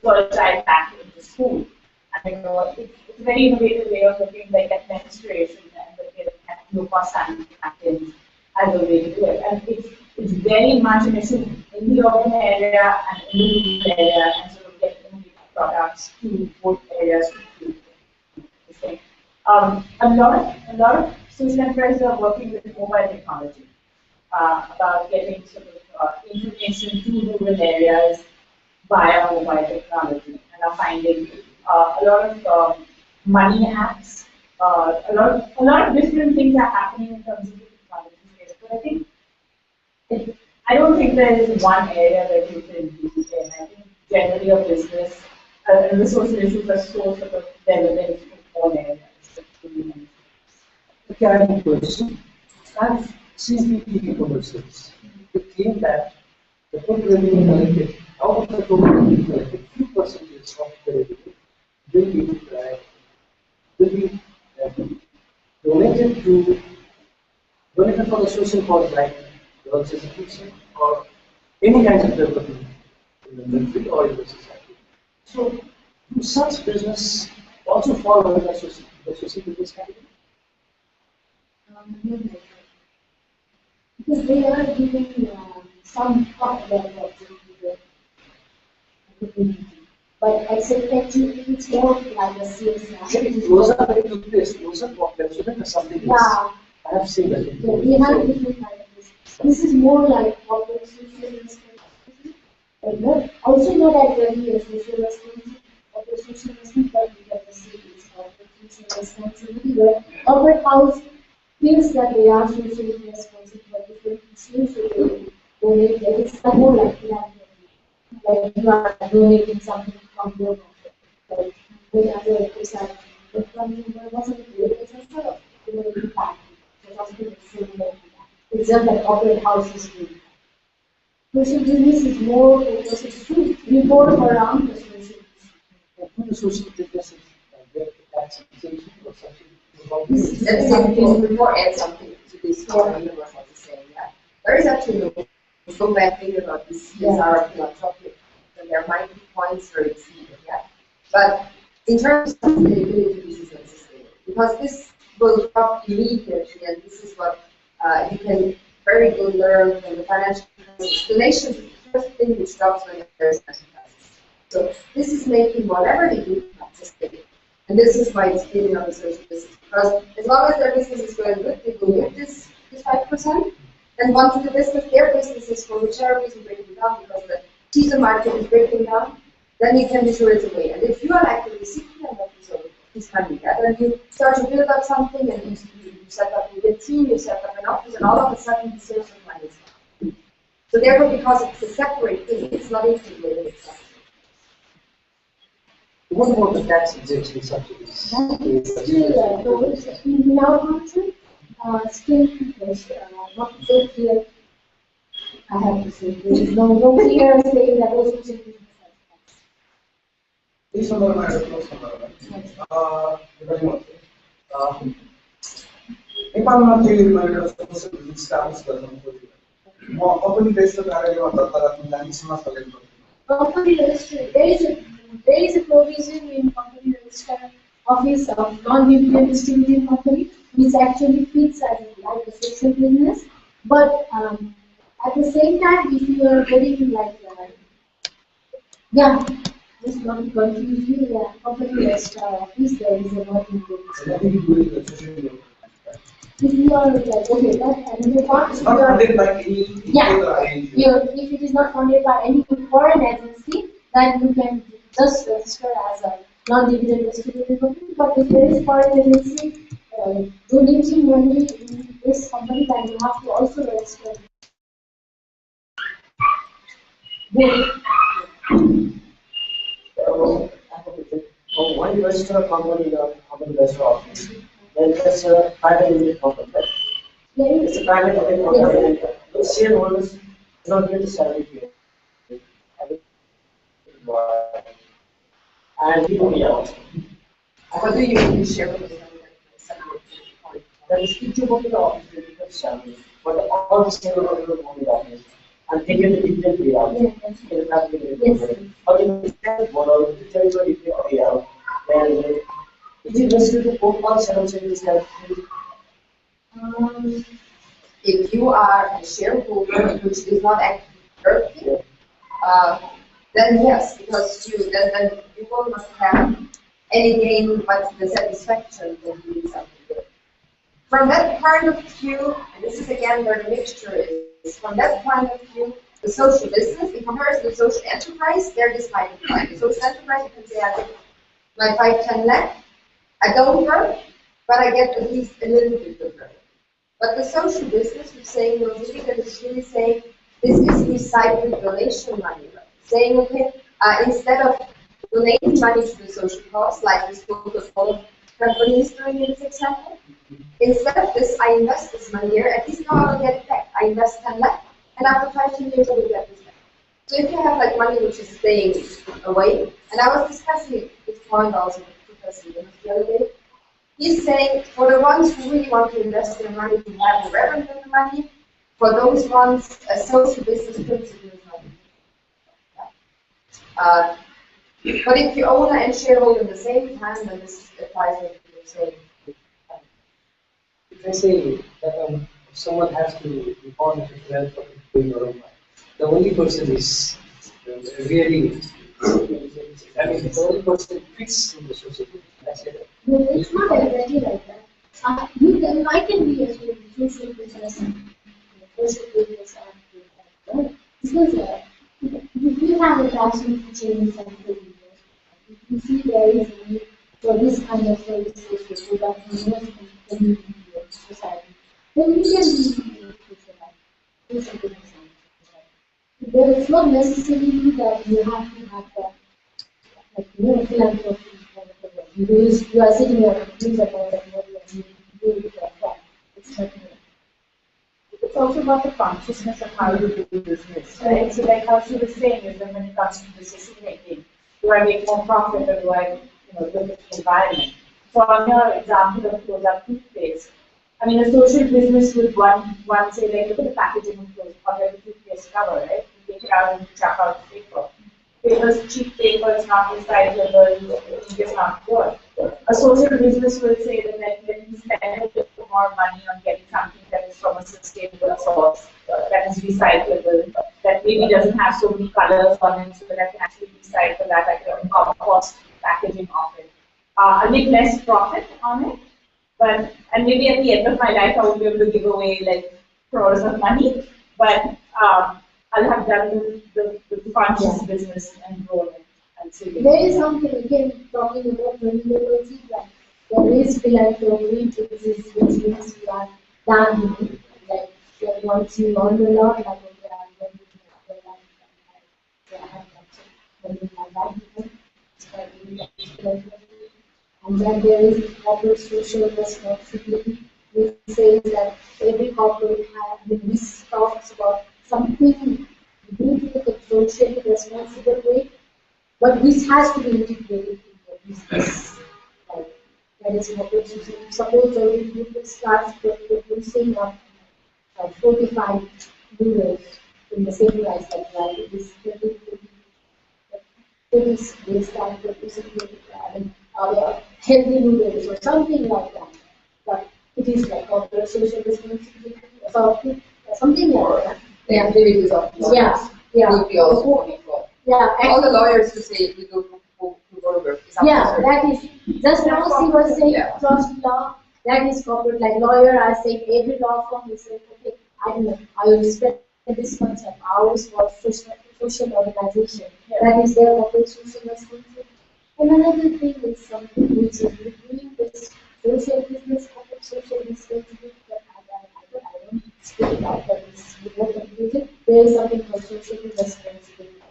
girl child back into school. And it's a very innovative way of looking like at menstruation and looking at low-cost sanitary napkins as a way to do it. And it's very much an issue in the urban area and in the rural area and sort of getting innovative products to both areas to do this thing. A lot of social enterprises are working with mobile technology about getting sort of information to rural areas via mobile technology, and are finding a lot of money apps. A lot of different things are happening in terms of the technology space. But I think I don't think there is one area that you can do it in. I think generally a business and the social issues are so sort of relevant in all areas. Okay, I have a question. I've seen TV commercials. They claim that the total revenue collected, out of the total revenue collected, few percentages of the revenue will be donated for the social cause like girls' education or any kind of development in the country or in the society. So, do such business also fall under the social business category? Because they are giving some of their work to the community. But actually, it's more like a CSR. Those are very good place. Those are what shouldn't something else. Yeah. I have seen that. Yeah, we have different kind of this. This is more like corporate social responsibility. Also not actually a social responsibility, corporate social responsibility, but we have to see it's corporate social responsibility where corporate house feels that they are socially responsible for different issues, so they donate. It's more like philanthropy. Like you are donating something from your pocket. Like when other exercise, but from your wasn't good, it's also donating back. So something is similar to that. It's just that corporate house is doing that. Social business is more focused, it should revolve around the social issue. The social business is tax exemption or something. That's something before add something to this what I was saying. Yeah. There is actually no go back thinking about this CSR philanthropic, and there might be points where it's needed, yeah. But in terms of sustainability, this is not sustainable because this will drop immediately, and this is what you can very good learn from the financial crisis. Donations is the first thing which drops when there is financial crisis. So this is making whatever they do not sustainable. And this is why it's giving up the social business. Because as long as their business is going good, they will get this 5%. And once the business, their business is for whichever reason breaking down, because the teaser market is breaking down, then you can be sure it's away. And if you are like the recipient of this money, then you start to build up something, and you set up a team, you set up an office, and all of a sudden the source of money is gone. So therefore, because it's a separate thing, it's not integrated itself. What about the tax exemption subsidies? Still, in our country, still not so clear. I have to say, there is no clear saying that those who say This number I close number. नेपालमा चाहिँ एउटा social status गर्न खोजेको म company resistor कार्यालयमा दर्ता राख्न जाने समाजलाई Company register, there is a provision in company register office of non-dividend distributing company, which actually fits as like a social business. But at the same time, if you are getting like, just not to confuse you, company register office, there is a non-dividend. If you are like, okay, that another part, It's not funded by any if it is not funded by any foreign agency, then you can just register as a non-dividend distributed company. But if there is foreign agency donating money in this company, then you have to also register. When you register a company in a company register office, then it's a private limited company, right? It's a private limited company. The shareholders do not get the salary here. And we don't get out. What do you mean shareholders? That is each of the office will get the salary, but all the shareholders will go to the office. And they get the dividend payout. But in the model, if everybody get payout, then is it necessary to put all 7 this kind of thing? If you are a shareholder which is not actually working, then yes, because then you must have any gain but the satisfaction of doing something good. From that point of view, and this is again where the mixture is, from that point of view, the social business, in comparison to the social enterprise, they're divided. The social enterprise, you can say, I get my 5-10 lakh, I don't work, but I get at least a little bit of work. But the social business, who's saying, no dividend, is really saying, this is recycled donation money. Right? Saying, okay, instead of donating money to the social cause, like this Coca-Cola company is doing in this example, instead of this, I invest this money here, at least now I will get it back. I invest 10 lakh, and after 5-10 years I will get this back. So if you have like money which is staying away, and I was discussing this point also with Professor the other day, he's saying for the ones who really want to invest their money, to have the revenue in the money, for those ones, a social business principle is not but if you own and shareholder at the same time, then this applies to the same. If I say that if someone has to be born with wealth or doing your own life, the only person is really, I mean, the only person fits in the society. That's it. No, it's not exactly like that. I can be a social business and because if you have a passion to change something, if you see there is a need for this kind of services to product community or society, then you can be social business. There is not necessarily that you have to have that, like, philanthropy. You are sitting here and think about what you are doing with that. It's not new. It's also about the consciousness of how you do business, right? So like how she was saying, is that when it comes to decision making, do I make more profit or do I look at the environment? So on your example of close-up toothpaste, I mean, a social business would one say, like, look at the packaging of clothes, or the toothpaste cover, right? You take it out and you chuck out the paper. Paper's cheap paper, it's not recyclable, it's not good. A social business will say that let me spend a little more money on getting something that is from a sustainable source, that is recyclable, that maybe doesn't have so many colors on it, so that I can actually recycle that, I can compost packaging of it. I'll make less profit on it, and maybe at the end of my life I won't be able to give away like crores of money, but I'll have done the conscious business and grown it. There is something, again, talking about renewability, that there is philanthropy, which means you are done, like once you learn a lot, like okay, I'm going to and then there is corporate social responsibility, which says that every corporate this talks about something doing with a socially responsible way, but this has to be integrated in the business. That is corporate social suppose you could start producing 45 noodles in the same price like it is 20 they start producing healthy noodles or something like that. But it is like corporate social responsibility or something like that. The activities of lawyers would be also wonderful. Yeah, all the lawyers who say we go over. That is just now she was saying trust law. That is corporate, like lawyer are saying every law firm is saying, okay, I don't know, I will spend this much of hours for social organization. That is their corporate social responsibility. And another thing is something which is doing this social business, corporate social responsibility, but I don't speak it out, but it's more confusing. There is something called social responsibility.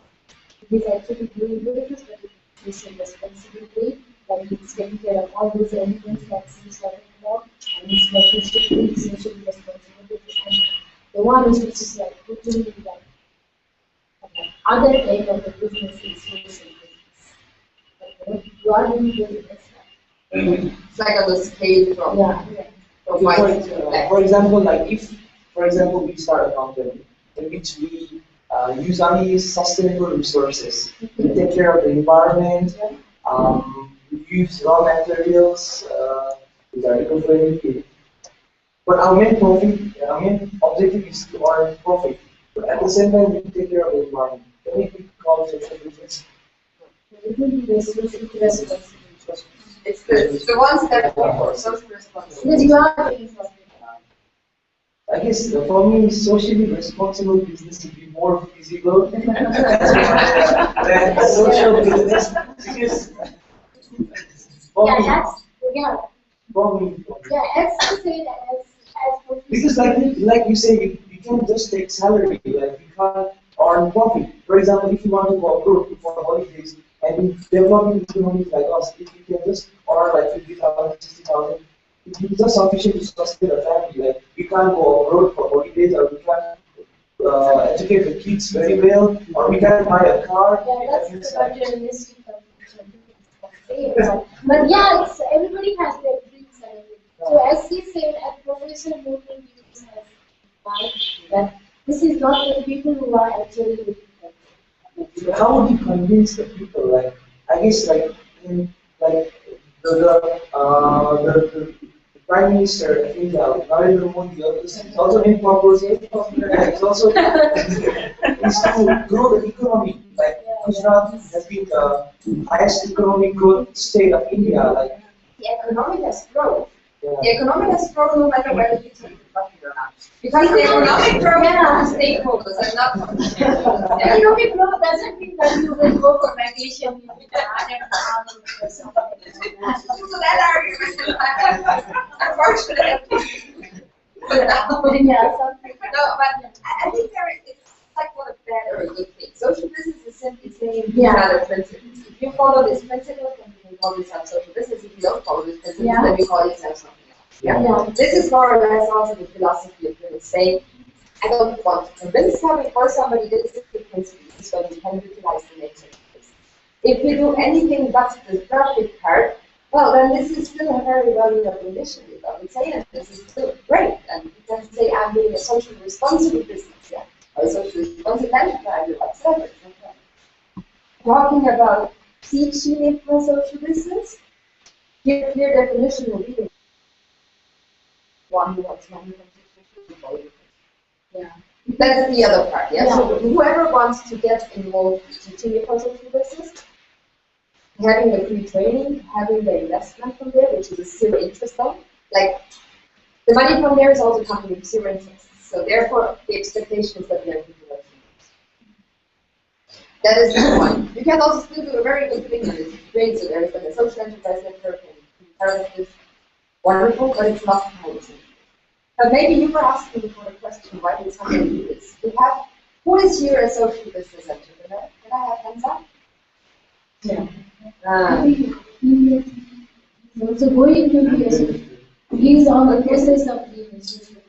It is actually doing business, but it's social responsibility. Like it's taking care of all those elements that seems like a law, and it's like social responsibility. And the one is which is like putting in that other end of the business is social business. You are doing business. It's like on the scale from for example, like if, for example, we start a company in which we use only sustainable resources, we take care of the environment, we use raw materials, with our eco-friendly. But our main objective is to earn profit. But at the same time, we take care of the environment. Can it be called social business? It will be the social responsibility. It's the one step forward, social responsibility. Yes, you are doing something. I guess for me, socially responsible business would be more feasible than social business. Because As you say that as because like you say, you can't just take salary, like you can't earn profit. For example, if you want to go abroad for holidays and in developing economies like us, if you can just earn like 50,000, 60,000, it's just sufficient to sustain a family. Like we can't go abroad for holidays, or we can't educate the kids very well, or we can't buy a car. That's the materialistic but it's everybody has their dreams and everything. So as he said, at Professor Movement has mind that this is not the people who are actually looking at. How would you convince the people? Like I guess the Prime Minister of India, Narendra Modi, is also named purpose. It's also is to grow the economy. Like Gujarat has been the highest economic growth state of India. Like the economy has grown. The economy has grown no matter whether you take the profit or not. Because the economic growth is stakeholders and not the economic growth doesn't mean that you will go for vacation with the or something. So that argument, unfortunately. No, but I think it's like what a bad or a good thing. Social business is simply saying these are the principles. If you follow this principle, then you can call yourself social business. If you don't follow this principle, then you call yourself something else. This is more or less also the philosophy of it. Saying, I don't want to convince somebody or somebody this is the principle, so we can utilize the nature of this. If you do anything but the profit part, well, then this is still a very valuable initiative. I would say that this is still great. And you can say, I'm doing a socially responsible business, or a socially responsible enterprise, or whatsoever. Talking about teaching for social business, clear definition will be one who wants money from social. That's the other part, So whoever wants to get involved in teaching for social business, having the free training, having the investment from there, which is a zero interest loan. Like, the money from there is also coming with zero interest. So therefore, the expectation is that we are people like that is the one. You can also still do a very good thing with it. Great, so there is like a social enterprise network and part of this wonderful, but it's not housing. But maybe you were asking for a question, why did somebody do this? Who is here a social business entrepreneur? Can I have hands up? So going to be he is on the process of being a social.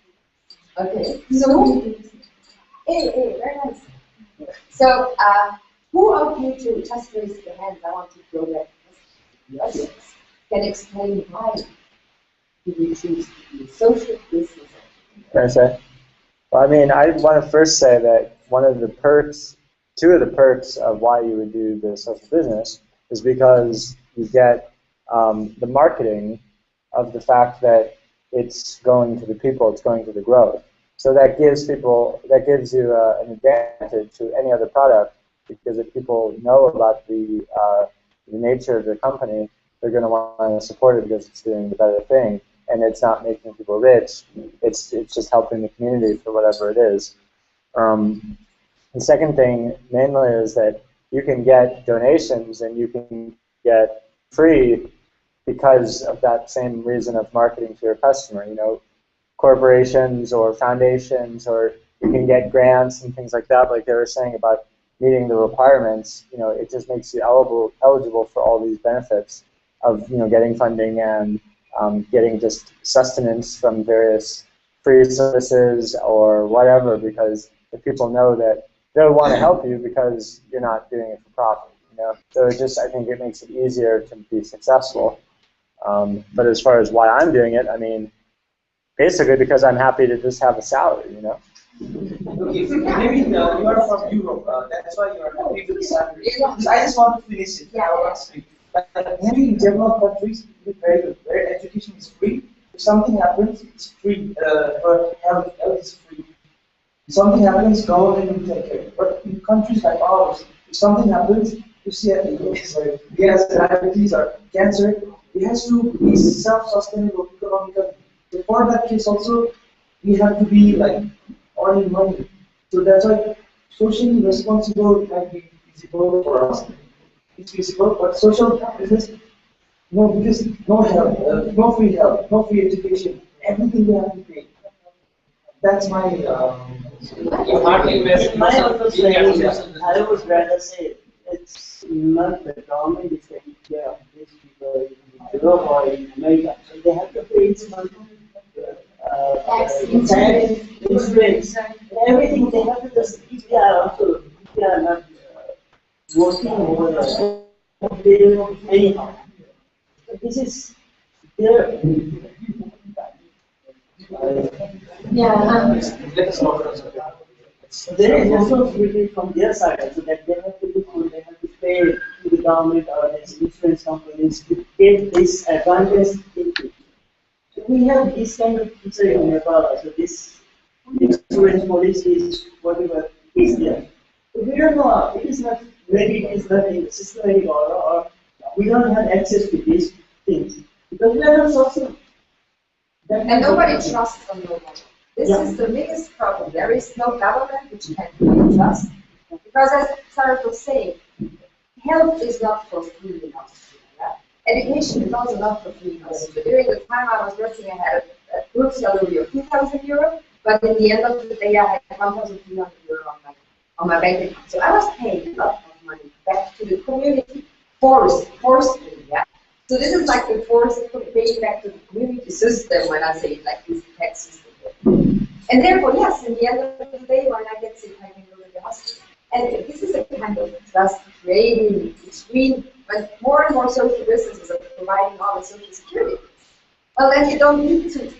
Okay. So very nice. So who of you two just raise your hands? I want to go back. Yes. Can explain why we choose the social business? Can I say? Well, I mean, I want to first say that one of the perks, two of the perks of why you would do the social business is because you get the marketing of the fact that it's going to the people, it's going to the growth. So that gives people, that gives you an advantage to any other product, because if people know about the nature of the company, they're going to want to support it because it's doing the better thing, and it's not making people rich. It's just helping the community for whatever it is. The second thing mainly is that you can get donations and you can get free because of that same reason of marketing to your customer. You know, corporations or foundations, or you can get grants and things like that, like they were saying about meeting the requirements. You know, it just makes you eligible for all these benefits of, you know, getting funding and getting just sustenance from various free services or whatever, because if people know that they'll want to help you because you're not doing it for profit, you know. So it just, I think it makes it easier to be successful. But as far as why I'm doing it, I mean, basically because I'm happy to just have a salary, you know. Okay, maybe you are from Europe, that's why you are happy with the salary. I just want to finish it. Maybe in developed countries, it's very good, where education is free. If something happens, it's free. For health is free. If something happens, government will take care. But in countries like ours, if something happens, you see, he has diabetes or cancer, he has to be self-sustainable economically. So for that case also, we have to be like earning money. So that's why socially responsible might be feasible for us. It's feasible, but social business, no, because no help, no free help, no free education, everything we have to pay. That's my. You hardly invest in my yourself. I would rather say it's not the government is taking care of these people in Europe or in America, so they have to pay its money. Tax, insurance, everything they have to just. If they are not working over there, they don't pay anyhow. So this is their. There is responsibility from their side, so that they have to do, they have to pay to the government or the insurance companies to get this advantage into. So we have this kind of feature in Nepal, so this insurance policy is whatever is there. So we don't know, it is not, maybe it is not in the system anymore, or we don't have access to these things, because we are not sourcing. And nobody trusts on nobody. This is the biggest problem. There is no government which can really trust. Because as Sarah was saying, health is not for free in Australia. Education is also not for free in Australia. During the time I was working, I had a group salary of 2,000 euro, but in the end of the day, I had 1,300 euro on my bank account. So I was paying a lot of money back to the community, forcefully, yeah. So this is like the force paying back to the community system when I say it like this tax system. And therefore, yes, in the end of the day, when I get sick, I can go to the hospital. And this is a kind of trust creating between, when more and more social businesses are providing all the social security. Well, then you don't need to,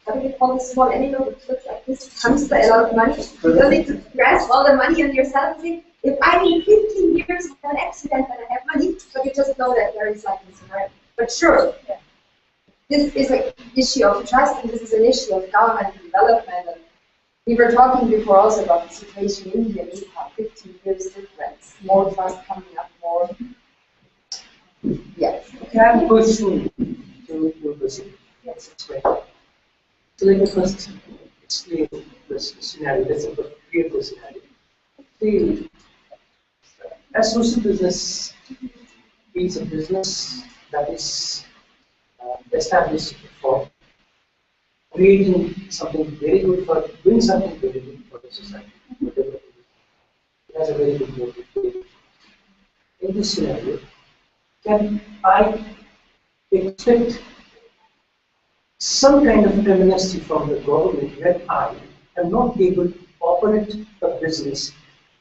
what do you call this small animal which looks like this, hamster, a lot of money. You don't need to grasp all the money on yourself and say, if I need 15 years of an accident and I have money, but you just know that there is like this environment. But sure, this is an issue of trust, and this is an issue of government development. And we were talking before also about the situation in India, Nepal, 15 years difference, more trust coming up, more. Yes. Okay, I have a question to your person. Yes, it's great. So let me first explain this scenario. Let's create this scenario. See, a social business is a business that is established for creating something very good, for doing something very good for the society. It has a very good motive. In this scenario, can I expect some kind of amnesty from the government when I am not able to operate a business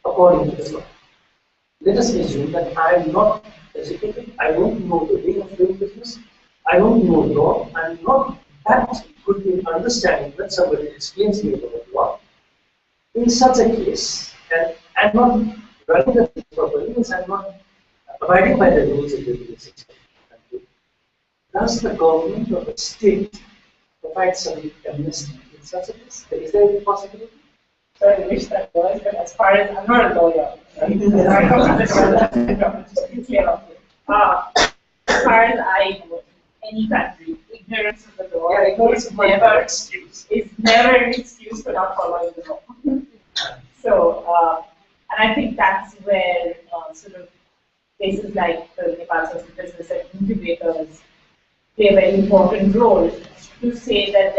according to the law? Let us assume that I am not educated, I don't know the way of doing business, I don't know law. I'm not that good in understanding when somebody explains me about law. In such a case, and I'm not running the thing properly, means I'm not abiding by the rules and regulations. Does the government or the state provide some amnesty in such a case? Is there any possibility? So I wish that was, but as far as I'm not a lawyer, just to be clear of it. As far as I know, any country, ignorance of the law is never an excuse for not following the law. So, and I think that's where sort of places like the Nepal Social Business and incubators play a very important role to say that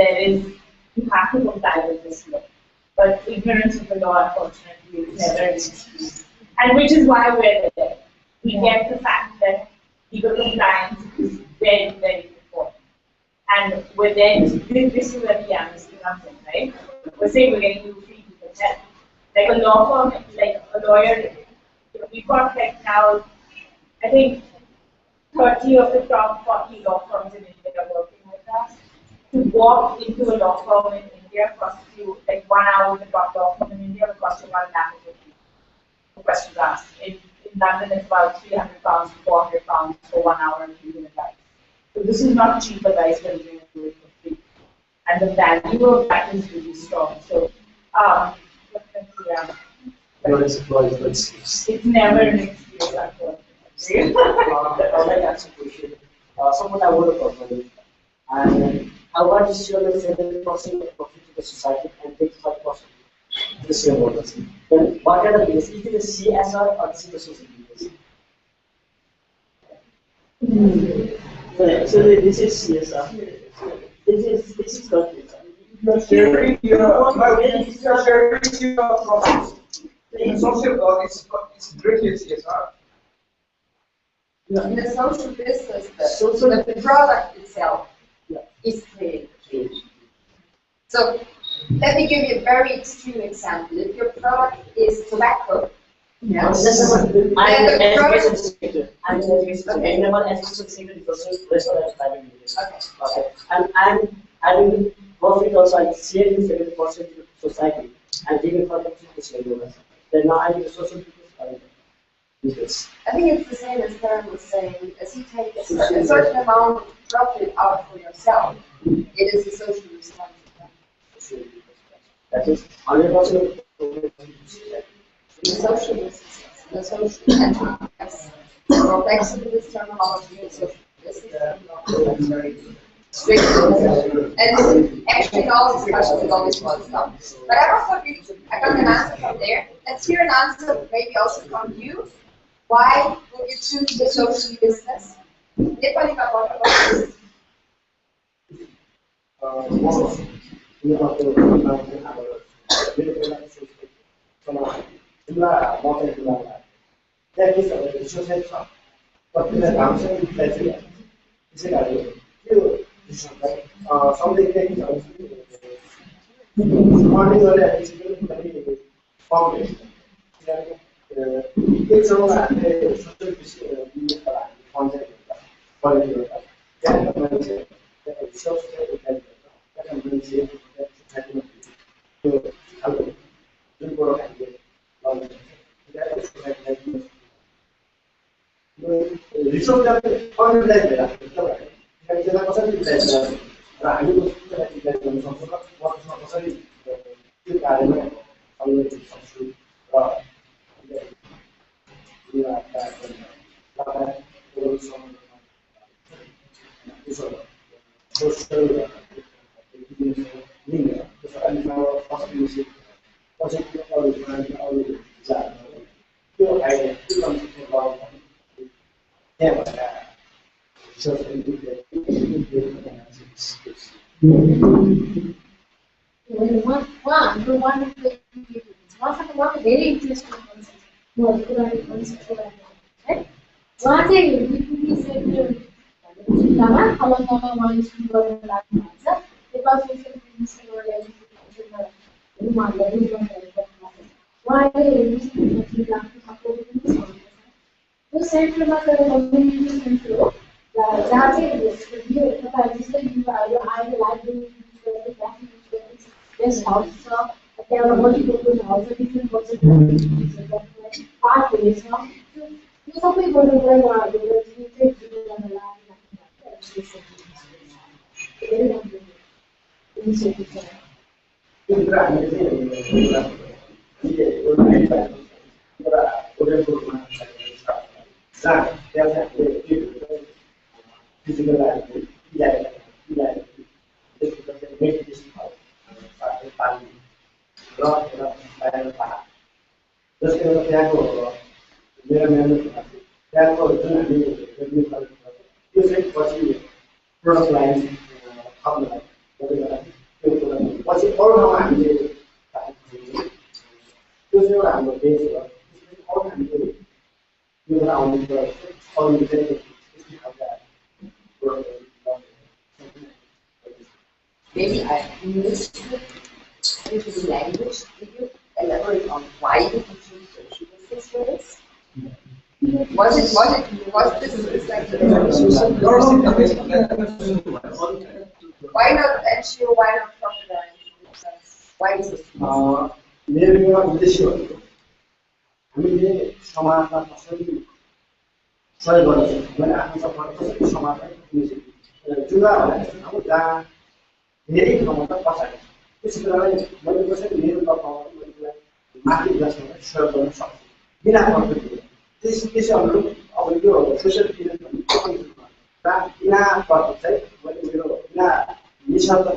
you have to comply with this law. But ignorance of the law, unfortunately, is never an excuse. And which is why we're there. We get the fact that legal compliance is very, very important. And we're there, this is where the amnesty comes in, right? We're saying we're getting you free to help. Like a law firm, like a lawyer, we've got like now, I think 30 of the top 40 law firms in India are working with us. To walk into a law firm in India costs you like 1 hour with the top law firm in India will cost you 1 lakh for questions asked. In London, it's about £300 to £400 for 1 hour of human advice. So this is not cheap advice that you're going to do it for free. And the value of that is really strong. So, yeah. It's never an excuse, unfortunately. That's a question. Someone I would have covered. And I want to share the 70% of profit to the society and 35% to the shareholders. Then what are the business? Is it a CSR or is it a social business? So this is CSR. This is not CSR. Sharing your profits. In social it's greatly CSR. In the social business, the product itself is created. So let me give you a very extreme example. If your product is tobacco, yes, then the product. I'm in education sector because rest of that private business. Okay. And I'm having profit also. I share in 70% to society and giving 40% to shareholders. Then now I'm in the social business. I think it's the same as Karen was saying. As you take a certain amount of profit out for yourself, it is a social responsibility. That is 100%. The social business, the social enterprise. For flexible this terminology, the social business. And actually, in all discussions, it always was done. But I got an answer from there. Let's hear an answer, maybe also from you. Why would you choose the social business? Nepali ka what about this? One very interesting concept. No, concept. Right? One day, we said, because we should why त्यो सेन्टरमा तर community centre जहाँ चाहिँ buying a library, guest house, there are multiple houses, different possibilities, pathways, यो सबै गर्नुलाई उहाँहरूले जुन चाहिँ जीवनमा लाग्ने धेरै राम्रो इनिसिएटिभ छ। त्यो कुरा हामीले चाहिँ एउटा होटलको रूपमा जहाँ त्यहाँ चाहिँ हामीले फिजिकल मिलाएर त्यसको चाहिँ मेडिटेसन पाल्ने र एउटा बाहिर पाहा जसले गर्दा त्यहाँको मेरो म्यानेजमेन्ट त्यहाँको जुन हामी रेभेन्यू कलेक्ट गर्छ त्यो चाहिँ पछि प्रोडक्ट लाइन थप्नलाई त्यसले गर्दा त्यो पछि अरू ठाउँमा हामीले त्यो चाहिँ एउटा हाम्रो बेस हो। अरू हामीले यो कुरा आउने अरू चाहिँ Maybe I missed into the language. Could you elaborate on why did you choose social business for this? Was this like why not NGO, why not profit oriented? Why is this? मेरो यो उद्देश्य भनेको हामीले समाजमा कसरी सहयोग गर्न सक्छौँ मैले आफ्नो सपना कसरी समाजलाई जुगा भनेको ठाउँ जहाँ धेरै ठाउँमा त पछाडि त्यस कुरालाई मैले कसरी मेरो तर्फबाट मैले त्यसलाई माथि बस्न सहयोग गर्न सक्छु बिना प्रफिट त्यसै अनुरूप अब यो सोसियल बिजनेस बिना प्रफिट चाहिँ मैले मेरो बिना निशब्द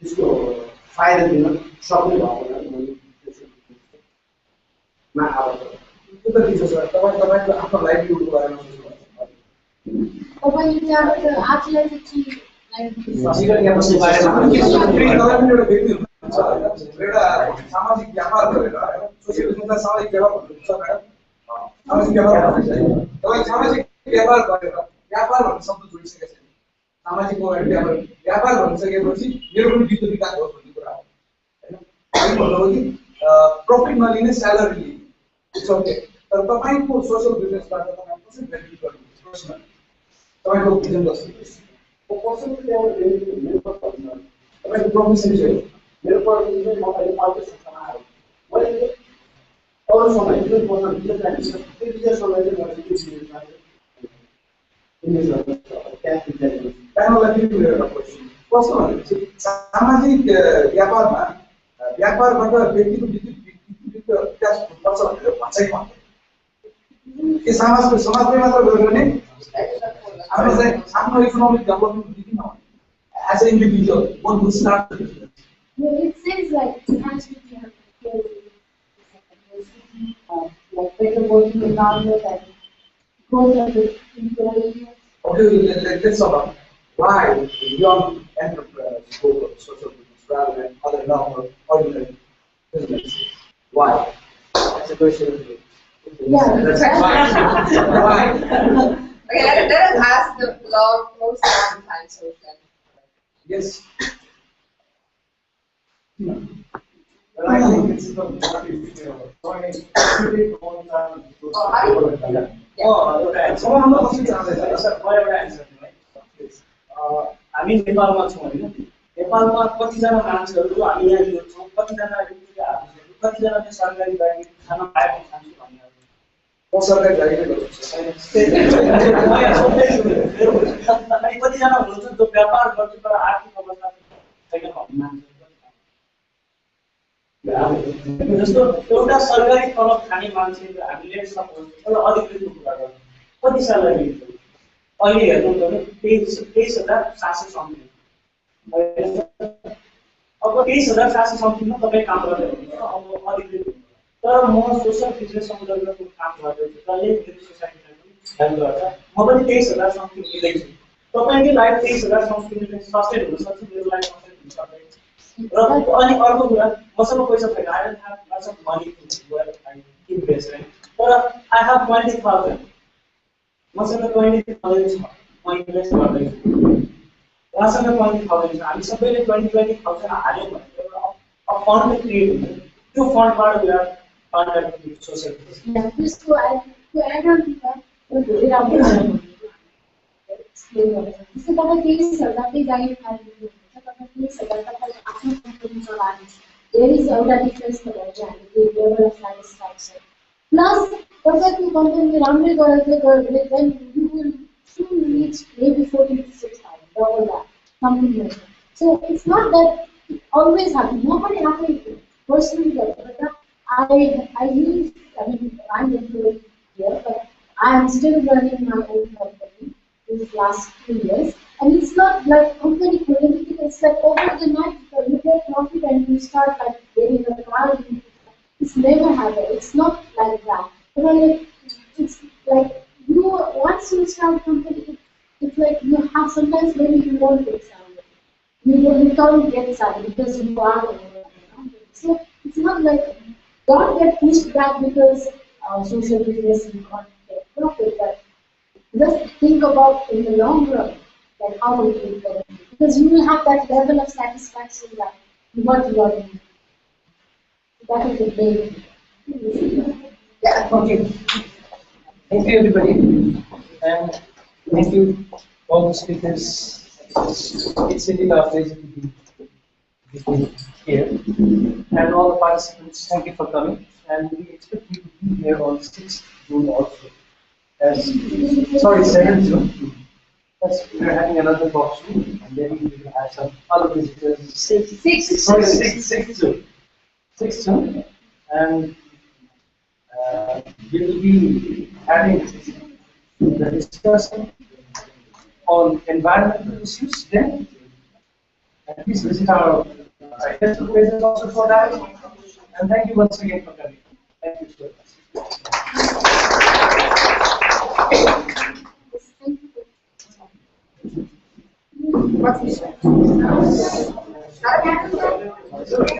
त्यसको फाइदा दिन सक्ने भएको मा आउँछ त्यो त दिन्छ सर तपाईको आफ्नो लाइभलीहुडको बारेमा सोच्नुभएको तपाईले त्यहाँबाट आफूलाई चाहिँ एउटा व्यक्ति हुनुहुन्छ एउटा सामाजिक व्यापार गरेर सोसियल बिजनेसलाई सामाजिक व्यापार भन्नुहुन्छ म्याडम सामाजिक व्यापार भन्नुहुन्छ तपाईँ सामाजिक व्यापार गरेर व्यापार भन्ने शब्द जोडिसकेको छैन सामाजिक व्यापार भनिसकेपछि मेरो पनि वित्त विकास होस् भन्ने कुरा हो होइन भन्नुभयो कि प्रफिट नलिने स्यालेरी लिने इट्स ओके तर तपाईँको सोसियल बिजनेसबाट तपाईँ कसरी बेनिफिट गर्नुहुन्छ प्रश्न तपाईँको भिजन कस्तो तपाईँको प्रोफेसन चाहिँ मेरो प्रोफेसन चाहिँ म अहिले पाल्टे संस्थामा आएको मैले अरू समय जुन पर्सन बिजनेस लाइन्छ त्यो बिजनेस समय चाहिँ मैले त्यो बिजनेसमा प्यानललाई फेरि एउटा क्वेसन कस्तो भनेपछि सामाजिक व्यापारमा व्यापारबाट व्यक्तिको वित्त विकास हुनुपर्छ भनेर भन्छ कि भन्दैन के समाजमै मात्र गयो भने आफ्नो चाहिँ आफ्नो इकोनोमिक डेभलपमेन्ट दिदिन as a individual one would start the business it seems like it has to be like better working environment and growth of the employees. Okay, let's talk about why young entrepreneurs go for social business rather than other normal ordinary business. Why? That's a question. Yeah. Why? Okay, let us ask the most long time social. Yes. But I think it's the हामी नेपालमा छौँ होइन नेपालमा कतिजना मान्छेहरू हामी यहाँ यो छौँ कतिजना कतिजनाले सरकारी बाहिर खाना पाएको खान्छु भन्ने सरकारी जागिर अनि कतिजना हुनुहुन्छ जो व्यापार गर्छ तर आर्थिक अवस्था छैन भन्ने मान्छे जस्तो एउटा सरकारी तलब खाने मान्छे हामीले सपोज एउटा अधिकृतको कुरा गर्छौँ कति स्यालेरी अहिले हेर्नु भने 23,700 समथिङ अब 23,700 समथिङमा तपाईँ काम गर्दै हुनुहुन्छ अब अधिकृत तर म सोसल बिजनेस अन्तर्गतको काम गर्दैछु जसले मेरो सोसाइटीलाई हेल्प गर्छ म पनि 23,000 समथिङ लिँदैछु तपाईँकै लाइफ 23,000 समथिङले सस्टेन हुन सक्छ मेरो लाइफ सस्टेन हुन सक्दैन र अनि अर्को कुरा मसँग पैसा छैन I don't have lots of money to well I invest हैन तर आई ह्याभ 20,000 मसँग 20,000 छ म इन्भेस्ट गर्दैछु उहाँसँग 20,000 छ हामी सबैले 20,000 हाल्यौँ भने एउटा फन्ड क्रिएट हुन्छ त्यो फन्डबाट we are contact society Yeah, just to add on to that, explain. So तपाईँ केही छ जति गाइड खानु तपाईँ केही छ तपाईँ आफ्नो कम्पनीको लागि there is एउटा डिफरेन्स त भन्छ हामीले लेभल अफ सेटिस्फ्याक्सन प्लस तपाईँको कम्पनीले राम्रै गरेको then you will soon reach maybe 40 to 6,000 double that something like that. So it's not that it always happens. Nobody happens personally but I use I'm employed here but I am still running my own company these last 2 years. And it's not like company politically, it's like over the night you get profit and you start like getting a car. It's never happened. It's not like that. But it's like you once you start company, it's like you have sometimes maybe you won't get salary. You can't get salary because you are so it's not like don't get pushed back because social business you can't get profit, but just think about in the long run that how it will benefit. Because you will have that level of satisfaction that what you are doing. That is the main. Yeah, okay. Thank you everybody. And thank you all the speakers. It's really a pleasure to be here. And all the participants, thank you for coming. And we expect you to be here on 6th June also. Sorry, 7th June. We're having another box room, and then we will have some other visitors. 6th June. 6th June. And we will be having the discussion on environmental issues then. And please visit our Facebook pages also for that. And thank you once again for coming. Thank you so much. What's this?